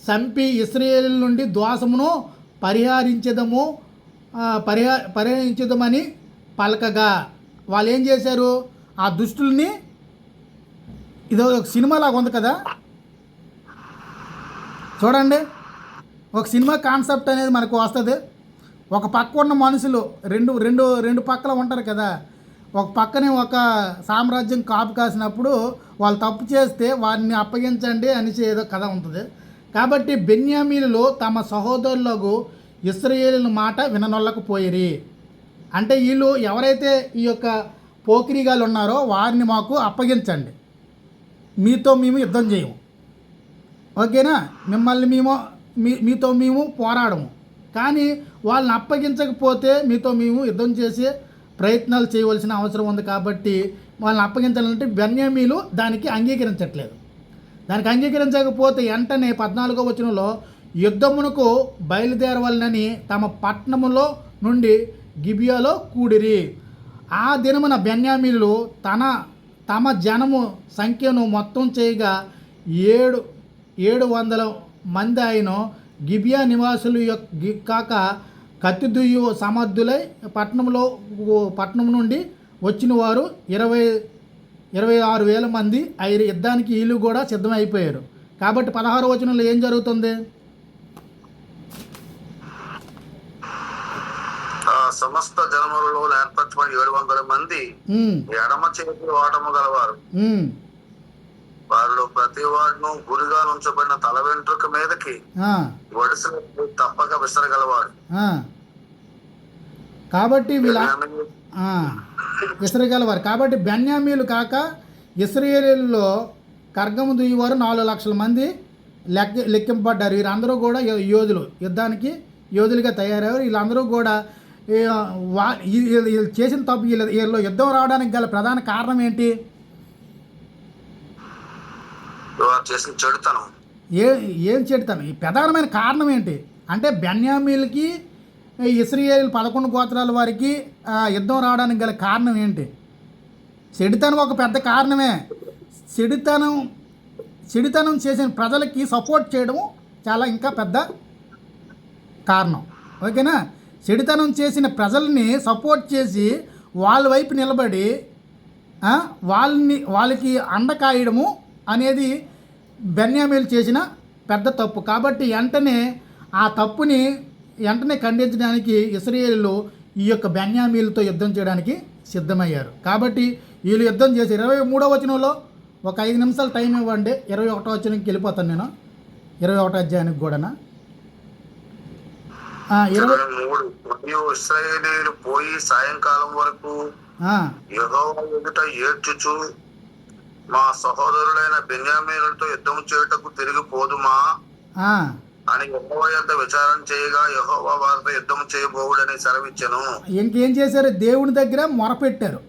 చంపి ఇశ్రాయేలు నుండి దోషమును పరిహరించదమని పలకగా వాళ్ళు ఏం చేశారు? ఆ దుష్టుల్ని, ఇదో ఒక సినిమా లాగా ఉంది కదా చూడండి, ఒక సినిమా కాన్సెప్ట్ అనేది మనకు వస్తుంది. ఒక పక్క ఉన్న మనుషులు రెండు పక్కల ఉంటారు కదా. ఒక పక్కనే ఒక సామ్రాజ్యం కాపు కాసినప్పుడు వాళ్ళు తప్పు చేస్తే వారిని అప్పగించండి అనేసి ఏదో కథ ఉంటుంది. కాబట్టి బెన్యామీనులు తమ సహోదరులకు ఇశ్రాయేలు మాట విననొల్లకపోయిరి. అంటే వీళ్ళు ఎవరైతే ఈ యొక్క పోకిరిగాలు ఉన్నారో వారిని మాకు అప్పగించండి, మీతో మేము యుద్ధం చేయము. ఓకేనా? మీతో మేము పోరాడము. కానీ వాళ్ళని అప్పగించకపోతే మీతో మేము యుద్ధం చేసే ప్రయత్నాలు చేయవలసిన అవసరం ఉంది. కాబట్టి వాళ్ళని అప్పగించాలంటే బెన్యామీలు దానికి అంగీకరించట్లేదు. దానికి అంగీకరించకపోతే వెంటనే 14వ వచనంలో యుద్ధమునకు బయలుదేరవాలని తమ పట్టణములో నుండి గిబియాలో కూడిరి. ఆ దినమున బెన్యామీలు తమ జనము సంఖ్యను మొత్తం చేయగా 700 మంది అయిన గిబియా నివాసులు కాక కత్తిదుయ్యు సమర్థులై పట్టణం నుండి వచ్చిన వారు 26,000 మంది అయిన యుద్ధానికి వీళ్ళు కూడా సిద్ధమైపోయారు. కాబట్టి 16వ వచనంలో ఏం జరుగుతుంది? సమస్త జనములలో ఏర్పరచబడి 700 మంది ఎడమ చేతి ఓటము గలవారు. వాళ్ళు ప్రతి వాడును గురిగా ఉంచబడిన తల వెంట్రుక మీదకి ఒడిసెలు తప్పక విసరగలవాడు. కాబట్టి విసరగలవారు. కాబట్టి బెన్యామీలు కాక ఇశ్రాయేలీయుల్లో ఖడ్గము దుయ్యేవారు 4 లక్షల మంది లెక్కింపబడ్డారు. వీరందరూ కూడా యుద్ధానికి యోధులుగా తయారయ్యారు. వీళ్ళందరూ కూడా వీళ్ళు చేసిన తప్పు, వీళ్ళు యుద్ధం రావడానికి గల ప్రధాన కారణం ఏంటి? ఏం చెడుతనం? ఈ ప్రధానమైన కారణం ఏంటి అంటే బెన్యామీలకి ఇశ్రాయేలు 11 గోత్రాల వారికి యుద్ధం రావడానికి గల కారణం ఏంటి? చెడుతనం ఒక పెద్ద కారణమే. చెడుతనం చేసిన ప్రజలకి సపోర్ట్ చేయడం చాలా ఇంకా పెద్ద కారణం. ఓకేనా? చెడుతనం చేసిన ప్రజల్ని సపోర్ట్ చేసి వాళ్ళ వైపు నిలబడి వాళ్ళకి అండకాయడము అనేది బెన్యామీలు చేసిన పెద్ద తప్పు. కాబట్టి ఆ తప్పుని వెంటనే ఖండించడానికి ఇశ్రాయేలీయులు ఈ యొక్క బెన్యామీలతో యుద్ధం చేయడానికి సిద్ధమయ్యారు. కాబట్టి వీళ్ళు యుద్ధం చేసి 23వ వచనంలో ఒక 5 నిమిషాలు టైం ఇవ్వండి. 21వ వచనంకి వెళ్ళిపోతాను నేను, 21వ అధ్యాయానికి కూడా. 23 ఇశ్రాయేలీయులు పోయి సాయంకాలం వరకు యెహోవా ఎదుట ఏడ్చుచు, మా సహోదరులైన బెన్యామీనులతో యుద్ధం చేయుటకు తిరిగిపోదుమా అని యెహోవా యొద్ద విచారణ చేయగా యెహోవా వారితో యుద్ధం చేయబోవుడని సెలవిచ్చెను. ఇంకేం చేశారు? దేవుని దగ్గర మొరపెట్టారు.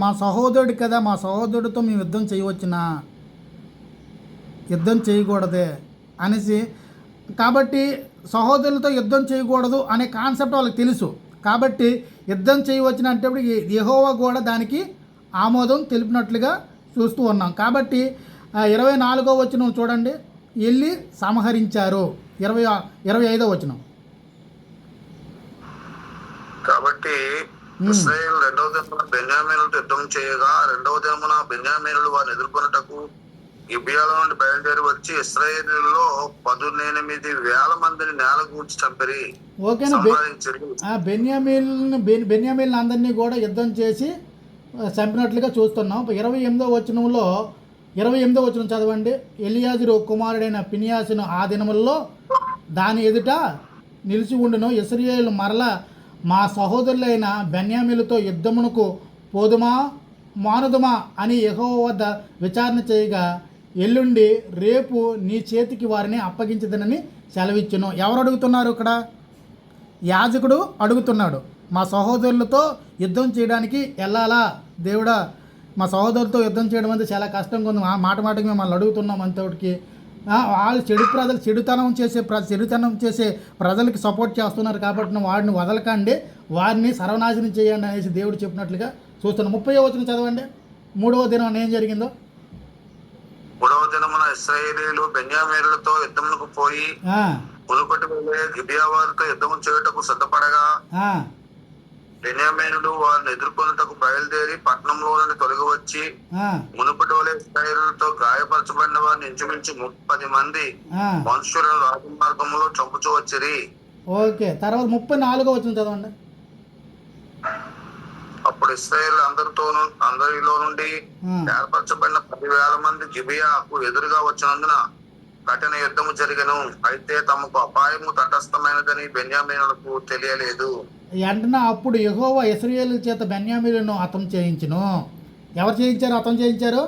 మా సహోదరుడు కదా, మా సహోదరుడితో మేము యుద్ధం చేయవచ్చునా, యుద్ధం చేయకూడదే అనేసి. కాబట్టి సహోదరులతో యుద్ధం చేయకూడదు అనే కాన్సెప్ట్ వాళ్ళకి తెలుసు. కాబట్టి యుద్ధం చేయవచ్చున అంటే యెహోవా కూడా దానికి ఆమోదం తెలిపినట్లుగా చూస్తూ ఉన్నాం. కాబట్టి 24వ వచనం చూడండి, వెళ్ళి సంహరించారు. 25వ వచనం. కాబట్టి ఇశ్రాయేలు రెండవ దినమున బెన్యామీనులతో యుద్ధం చేయగా, రెండవ దినమున బెన్యామీనులు వారిని ఎదుర్కొనుటకు గిబియాల నుండి బయలుదేరి వచ్చి ఇశ్రాయేలులో 18,000 మందిని నేల కూర్చి చంపిరి. ఓకేనా? బెన్యామీలను అందరినీ కూడా యుద్ధం చేసి చంపినట్లుగా చూస్తున్నాం. 28వ వచనం చదవండి. ఎలియాజరు కుమారుడైన ఫినియాసును ఆ దినములలో దాని ఎదుట నిలిచి ఉండును. ఇశ్రాయేలు మరల మా సహోదరులైన బెన్యామీలతో యుద్ధమునకు పోదుమా మానుదుమా అని యెహోవా వద్ద విచారణ చేయగా, ఎల్లుండి రేపు నీ చేతికి వారిని అప్పగించదనని సెలవిచ్చును. ఎవరు అడుగుతున్నారు ఇక్కడ? యాజకుడు అడుగుతున్నాడు. మా సహోదరులతో యుద్ధం చేయడానికి వెళ్ళాలా దేవుడా? మా సహోదరులతో యుద్ధం చేయడం అంటే చాలా కష్టంగా ఉంది. మాటకి మిమ్మల్ని అడుగుతున్నాం అంతటికి. వాళ్ళు చెడుతనం చేసే ప్రజలకి సపోర్ట్ చేస్తున్నారు కాబట్టి వాడిని వదలకండి, వారిని సర్వనాశనం చేయండి అనేసి దేవుడు చెప్పినట్లుగా చూస్తున్నాం. 30వ వచనం చదవండి. 3వ దినం ఏం జరిగిందో. 3వ దినమున ఇశ్రాయేలీయులు బెన్యామీనులతో యుద్ధమునకు పోయి మునుపటి వలె గిబియా వారితో యుద్ధము చేయుటకు సిద్ధపడగా, బెన్యామీనులు వారిని ఎదుర్కొనుటకు బయలుదేరి పట్టణంలో నుండి తొలగి వచ్చి మునుపటి వలె ఇశ్రాయేలులతో గాయపరచబడిన వారిని ఇంచుమించు 30 మంది మనుషులను రాజమార్గంలో చంపుచూ వచ్చిరి. ఓకే, తర్వాత 34వ వచనం చదవండి. అప్పుడు ఇశ్రాయేలు అందరిలో నుండి ఏర్పరచబడిన 10,000 మంది గిబియాకు ఎదురుగా వచ్చినందున కఠిన యుద్ధము జరిగెను. అయితే తమకు అపాయము తటస్థమైనదని బెన్యామీనులకు తెలియలేదు. వెంటనే అప్పుడు యెహోవా ఇశ్రాయేలు చేత బెన్యామీనులను హతం చేయించును. ఎవరు చేయించారు? హతం చేయించారు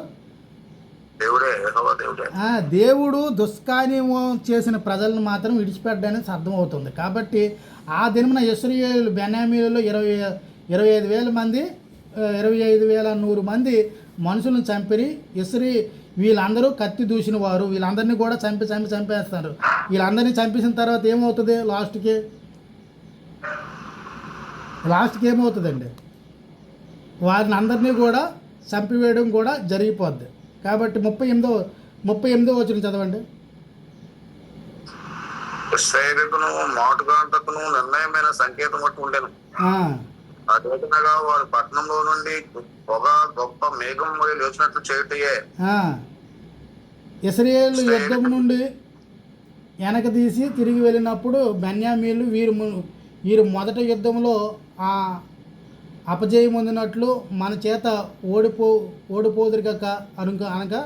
దేవుడే, యెహోవా దేవుడే. దేవుడు దుష్కార్యం చేసిన ప్రజలను మాత్రం విడిచిపెట్టడానికి అర్థమవుతుంది. కాబట్టి ఆ దినమున ఇశ్రాయేలు బెన్యామీనులలో 25,000 మంది 25,100 మంది మనుషులను చంపిరి. వీళ్ళందరూ కత్తి దూసిన వారు. వీళ్ళందరినీ కూడా చంపేస్తారు. వీళ్ళందరినీ చంపేసిన తర్వాత ఏమవుతుంది? లాస్ట్కి ఏమవుతుందండి? వారిని అందరినీ కూడా చంపివేయడం కూడా జరిగిపోద్ది. కాబట్టి 38వ వచనం చదవండి. ఇశ్రాయేలుకును మాటుగాంతకును నిర్ణయమైన సంకేతం ఒకటి ఉండెను. అదేవిధంగా వారు పట్టణంలో నుండి పొగ గొప్ప మేఘం వలె లేచినట్లు చేయుటయే. ఇశ్రాయేలు యుద్ధం నుండి వెనక తీసి తిరిగి వెళ్ళినప్పుడు బెన్యామీలు వీరు మొదటి యుద్ధంలో అపజయం పొందినట్లు మన చేత ఓడిపోదురుగాక అనగా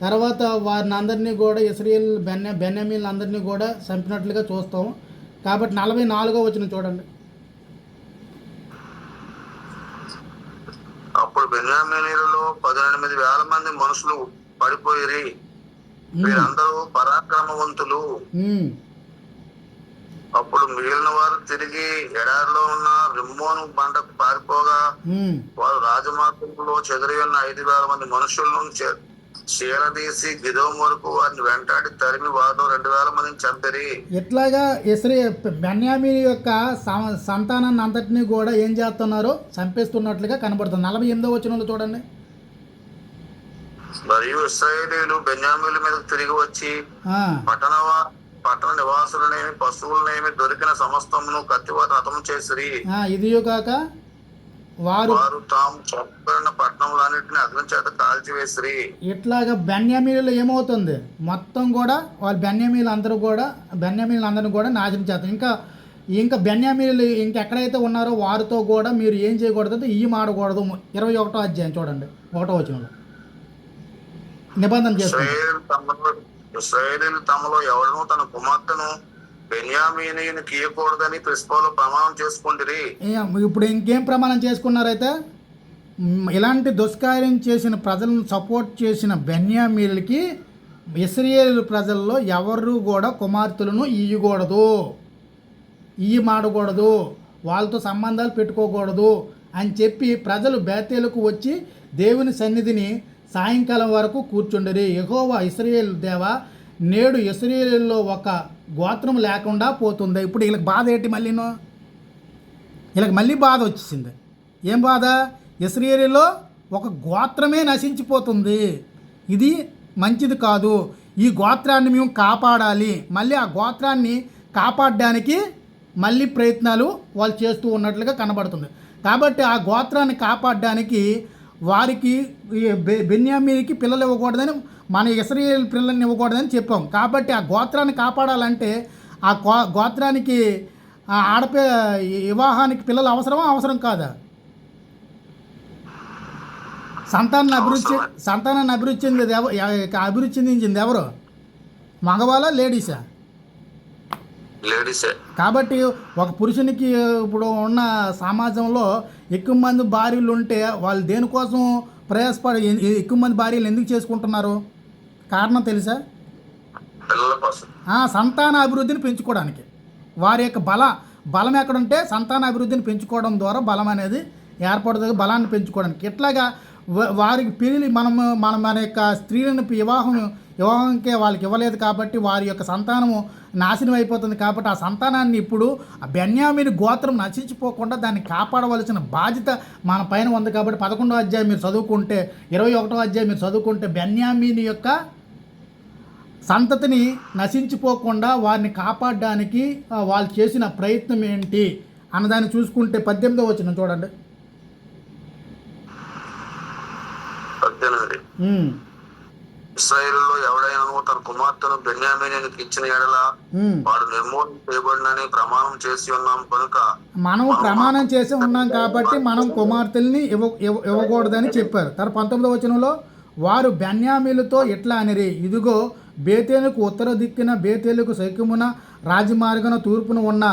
తర్వాత వారిని అందరినీ కూడా ఇశ్రాయేలు బెన్యామీలను అందరినీ కూడా చంపినట్లుగా చూస్తాము. కాబట్టి 44వ వచనం చూడండి. అప్పుడు బెన్యామీనీయులలో 18,000 మంది మనుషులు పడిపోయిరి. వీరందరూ పరాక్రమవంతులు. అప్పుడు మిగిలిన వారు తిరిగి ఎడారిలో ఉన్న రిమ్మోను బండకు పారిపోగా, వారు రాజమార్గంలో చెదిరి ఉన్న 5,000 మంది మనుషులను చీరదీసి గిదోము వరకు వారిని వెంటాడి తరిమి వారిలో 2,000 మందిని చంపిరి. ఇట్లాగా బెన్యామీను యొక్క సంతానాన్ని అంతటినీ కూడా ఏం చేస్తున్నారో చంపేస్తున్నట్లుగా కనబడుతుంది. 48వ వచనంలో చూడండి. మరియు ఇశ్రాయేలీయులు బెన్యామీనుల మీద తిరిగి వచ్చి పట్టణ నివాసులనేమి పశువులనేమి దొరికిన సమస్తమును కత్తివాత హతం చేసిరి. ఇదియో కాక వారు తాము చంపిన పట్టణములన్నిటిని అగ్ని చేత కాల్చివేసిరి. ఇట్లాగా బెన్యామీనులు ఏమవుతుంది? మొత్తం కూడా వాళ్ళు బెన్యామీనులు అందరూ కూడా నాశనం చేస్తారు. ఇంకా బెన్యామీనులు ఇంకెక్కడైతే ఉన్నారో వారితో కూడా మీరు ఏం చేయకూడదు? ఈ మాడకూడదు. 21వ అధ్యాయం చూడండి, 1వ వచనంలో నిబంధన చేస్తారు. ఇశ్రాయేలీయులు తమలో ఎవడను తన కుమార్తెను బెన్యామీనీయునికి ఇయ్యకూడదని ప్రిస్పాలో ప్రమాణం చేసుకుంటారు. ఇప్పుడు ఇంకేం ప్రమాణం చేసుకున్నారైతే? ఇలాంటి దుష్కార్యం చేసిన ప్రజలను సపోర్ట్ చేసిన బెన్యామీనులకి ఇశ్రాయేలు ప్రజల్లో ఎవరు కూడా కుమార్తెలను మాడకూడదు, వాళ్ళతో సంబంధాలు పెట్టుకోకూడదు అని చెప్పి ప్రజలు బేతేలుకు వచ్చి దేవుని సన్నిధిని సాయంకాలం వరకు కూర్చుండరి. యెహోవా ఇశ్రాయేలు దేవా, నేడు ఇశ్రాయేలులో ఒక గోత్రం లేకుండా పోతుంది. ఇప్పుడు వీళ్ళకి బాధ ఏంటి? వీళ్ళకి మళ్ళీ బాధ వచ్చేసింది. ఏం బాధ? ఇశ్రాయేలులో ఒక గోత్రమే నశించిపోతుంది. ఇది మంచిది కాదు. ఈ గోత్రాన్ని మేము కాపాడాలి. మళ్ళీ ఆ గోత్రాన్ని కాపాడడానికి మళ్ళీ ప్రయత్నాలు వాళ్ళు చేస్తూ ఉన్నట్లుగా కనబడుతుంది. కాబట్టి ఆ గోత్రాన్ని కాపాడడానికి వారికి బెన్యామీనికి పిల్లలు ఇవ్వకూడదని, మన ఇశ్రాయేలు పిల్లల్ని ఇవ్వకూడదని చెప్పాం. కాబట్టి ఆ గోత్రాన్ని కాపాడాలంటే ఆ గోత్రానికి వివాహానికి పిల్లలు అవసరం కాదా? సంతానాన్ని అభివృద్ధి చెందించింది ఎవరు? మగవాళ్ళ లేడీసా? లేడీసే. కాబట్టి ఒక పురుషునికి ఇప్పుడు ఉన్న సమాజంలో ఎక్కువ మంది భార్యలు ఉంటే వాళ్ళు దేనికోసం ప్రయాసపడి ఎక్కువ మంది భార్యలు ఎందుకు చేసుకుంటున్నారు? కారణం తెలుసా? పిల్లల కోసం, సంతాన అభివృద్ధిని పెంచుకోవడానికి. వారి యొక్క బలం ఎక్కడుంటే సంతాన అభివృద్ధిని పెంచుకోవడం ద్వారా బలం అనేది ఏర్పడుతుంది. బలాన్ని పెంచుకోవడానికి ఇట్లాగా వారికి పెళ్ళి మన యొక్క స్త్రీలను వివాహంకే వాళ్ళకి ఇవ్వలేదు కాబట్టి వారి యొక్క సంతానము నాశనం అయిపోతుంది. కాబట్టి ఆ సంతానాన్ని ఇప్పుడు బెన్యామీను గోత్రం నశించిపోకుండా దాన్ని కాపాడవలసిన బాధ్యత మన పైన ఉంది. కాబట్టి 11వ అధ్యాయం మీరు చదువుకుంటే, 21వ అధ్యాయం మీరు చదువుకుంటే బెన్యామీను యొక్క సంతతిని నశించిపోకుండా వారిని కాపాడడానికి వాళ్ళు చేసిన ప్రయత్నం ఏంటి అన్నదాన్ని చూసుకుంటే 18వ వచనం చూడండి. 18. ఇశ్రాయేలులో ఎవడైనా తన కుమార్తెను బెన్యామీనునికి ఇచ్చిన ఎడల వాడు నిర్మూలన చేయబడినని ప్రమాణం చేసి ఉన్నాం కనుక, మనం ప్రమాణం చేసి ఉన్నాం కాబట్టి మనం కుమార్తెల్ని ఇవ్వకూడదని చెప్పారు. తర్వాత 19వ వచనంలో వారు బెన్యామీలతో ఇట్లా అనిరి, ఇదిగో బేతేలుకు ఉత్తర దిక్కున, బేతేలుకు శకుమున, రాజమార్గన తూర్పున ఉన్న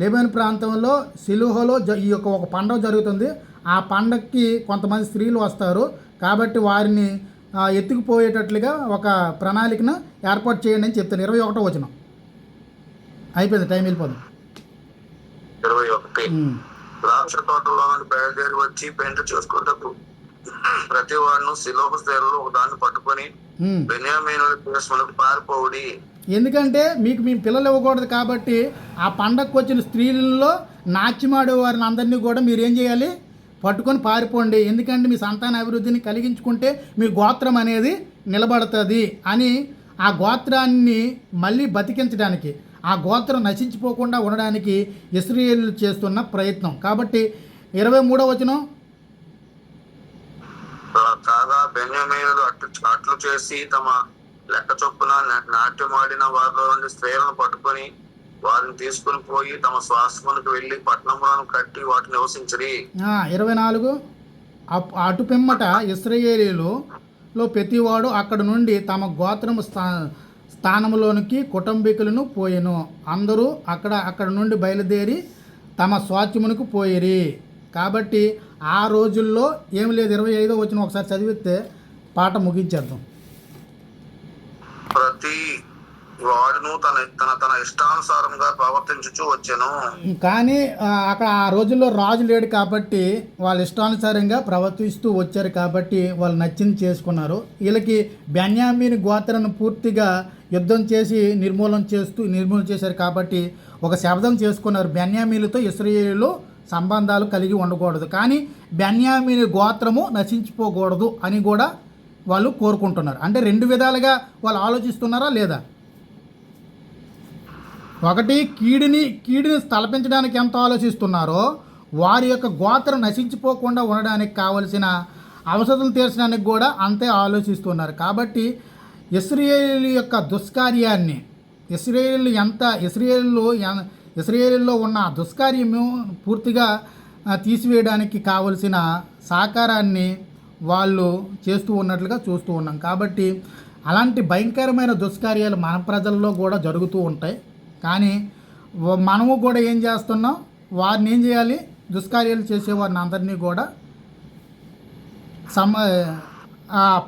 లెబెన్ ప్రాంతంలో సిలుహలో ఈ యొక్క ఒక పండుగ జరుగుతుంది. ఆ పండగకి కొంతమంది స్త్రీలు వస్తారు. కాబట్టి వారిని ఎత్తుకుపోయేటట్లుగా ఒక ప్రణాళికను ఏర్పాటు చేయండి అని చెప్తాను. 21వ వచనం అయిపోయింది, టైం వెళ్ళిపోదు. 21. ద్రాక్ష తోటలో నుండి బయలుదేరి వచ్చి పెంట చూసుకుంటూ ప్రతి వాడును సిలోహ స్త్రీలలో ఒక దాన్ని పట్టుకొని బెన్యామీనుల దేశమునకు పారిపోవుడి. ఎందుకంటే మీకు మీ పిల్లలు ఇవ్వకూడదు కాబట్టి ఆ పండగకు వచ్చిన స్త్రీలలో నాట్యమాడే వారిని అందరినీ కూడా మీరు ఏం చేయాలి? పట్టుకొని పారిపోండి. ఎందుకంటే మీ సంతాన అభివృద్ధిని కలిగించుకుంటే మీ గోత్రం అనేది నిలబడుతుంది అని ఆ గోత్రాన్ని మళ్ళీ బతికించడానికి, ఆ గోత్రం నశించిపోకుండా ఉండడానికి ఇశ్రాయేలు చేస్తున్న ప్రయత్నం. కాబట్టి 23వ వచనం, కాగా బెన్యామీనులు అట్లు చేసి తమ లెక్క చొప్పున నాట్యమాడిన వారిలో నుండి స్త్రీలను పట్టుకొని వారిని తీసుకుని పోయి తమ స్వాస్థ్యములకు వెళ్ళి పట్టణములను కట్టి వాటిని నివసించరి. 24 అటు పిమ్మట ఇశ్రాయేలీలో ప్రతివాడు అక్కడ నుండి తమ గోత్రము స్థానంలోనికి కుటుంబీకులను పోయెను. అందరూ అక్కడ నుండి బయలుదేరి తమ స్వాస్థ్యమునకు పోయిరి. కాబట్టి ఆ రోజుల్లో ఏం లేదు. 25వ వచనం ఒకసారి చదివితే పాట ముగించేద్దాం. ప్రతి వాడును తన ఇష్టానుసారంగా ప్రవర్తించుచు వచ్చెను. కానీ అక్కడ ఆ రోజుల్లో రాజు లేడు కాబట్టి వాళ్ళ ఇష్టానుసారంగా ప్రవర్తిస్తూ వచ్చారు. కాబట్టి వాళ్ళు నచ్చింది చేసుకున్నారు. వీళ్ళకి బెన్యామీను గోత్రాన్ని పూర్తిగా యుద్ధం చేసి నిర్మూలన చేశారు. కాబట్టి ఒక శబ్దం చేసుకున్నారు, బెన్యామీనులతో ఇశ్రాయేలు సంబంధాలు కలిగి ఉండకూడదు, కానీ బెన్యామీను గోత్రము నశించిపోకూడదు అని కూడా వాళ్ళు కోరుకుంటున్నారు. అంటే రెండు విధాలుగా వాళ్ళు ఆలోచిస్తున్నారా లేదా? ఒకటి, కీడుని తలపించడానికి ఎంత ఆలోచిస్తున్నారో వారి యొక్క గోత్రం నశించిపోకుండా ఉండడానికి కావలసిన అవసరం తీర్చడానికి కూడా అంతే ఆలోచిస్తున్నారు. కాబట్టి ఇశ్రాయేలు యొక్క దుష్కార్యాన్ని, ఇశ్రాయేలులో ఉన్న దుష్కార్యము పూర్తిగా తీసివేయడానికి కావలసిన సహకారాన్ని వాళ్ళు చేస్తూ ఉన్నట్లుగా చూస్తూ ఉన్నాం. కాబట్టి అలాంటి భయంకరమైన దుష్కార్యాలు మన ప్రజల్లో కూడా జరుగుతూ ఉంటాయి. కానీ మనము కూడా ఏం చేస్తున్నాం? వారిని ఏం చేయాలి? దుష్కార్యాలు చేసేవారిని అందరినీ కూడా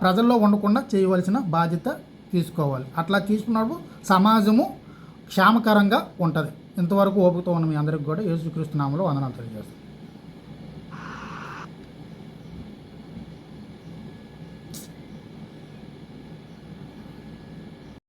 ప్రజల్లో ఉండకుండా చేయవలసిన బాధ్యత తీసుకోవాలి. అట్లా తీసుకున్నప్పుడు సమాజము క్షేమకరంగా ఉంటుంది. ఇంతవరకు ఓపికతో ఉన్న మీ అందరికి కూడా యేసుక్రీస్తు నామములో వందనాలు తెలియజేస్తాం.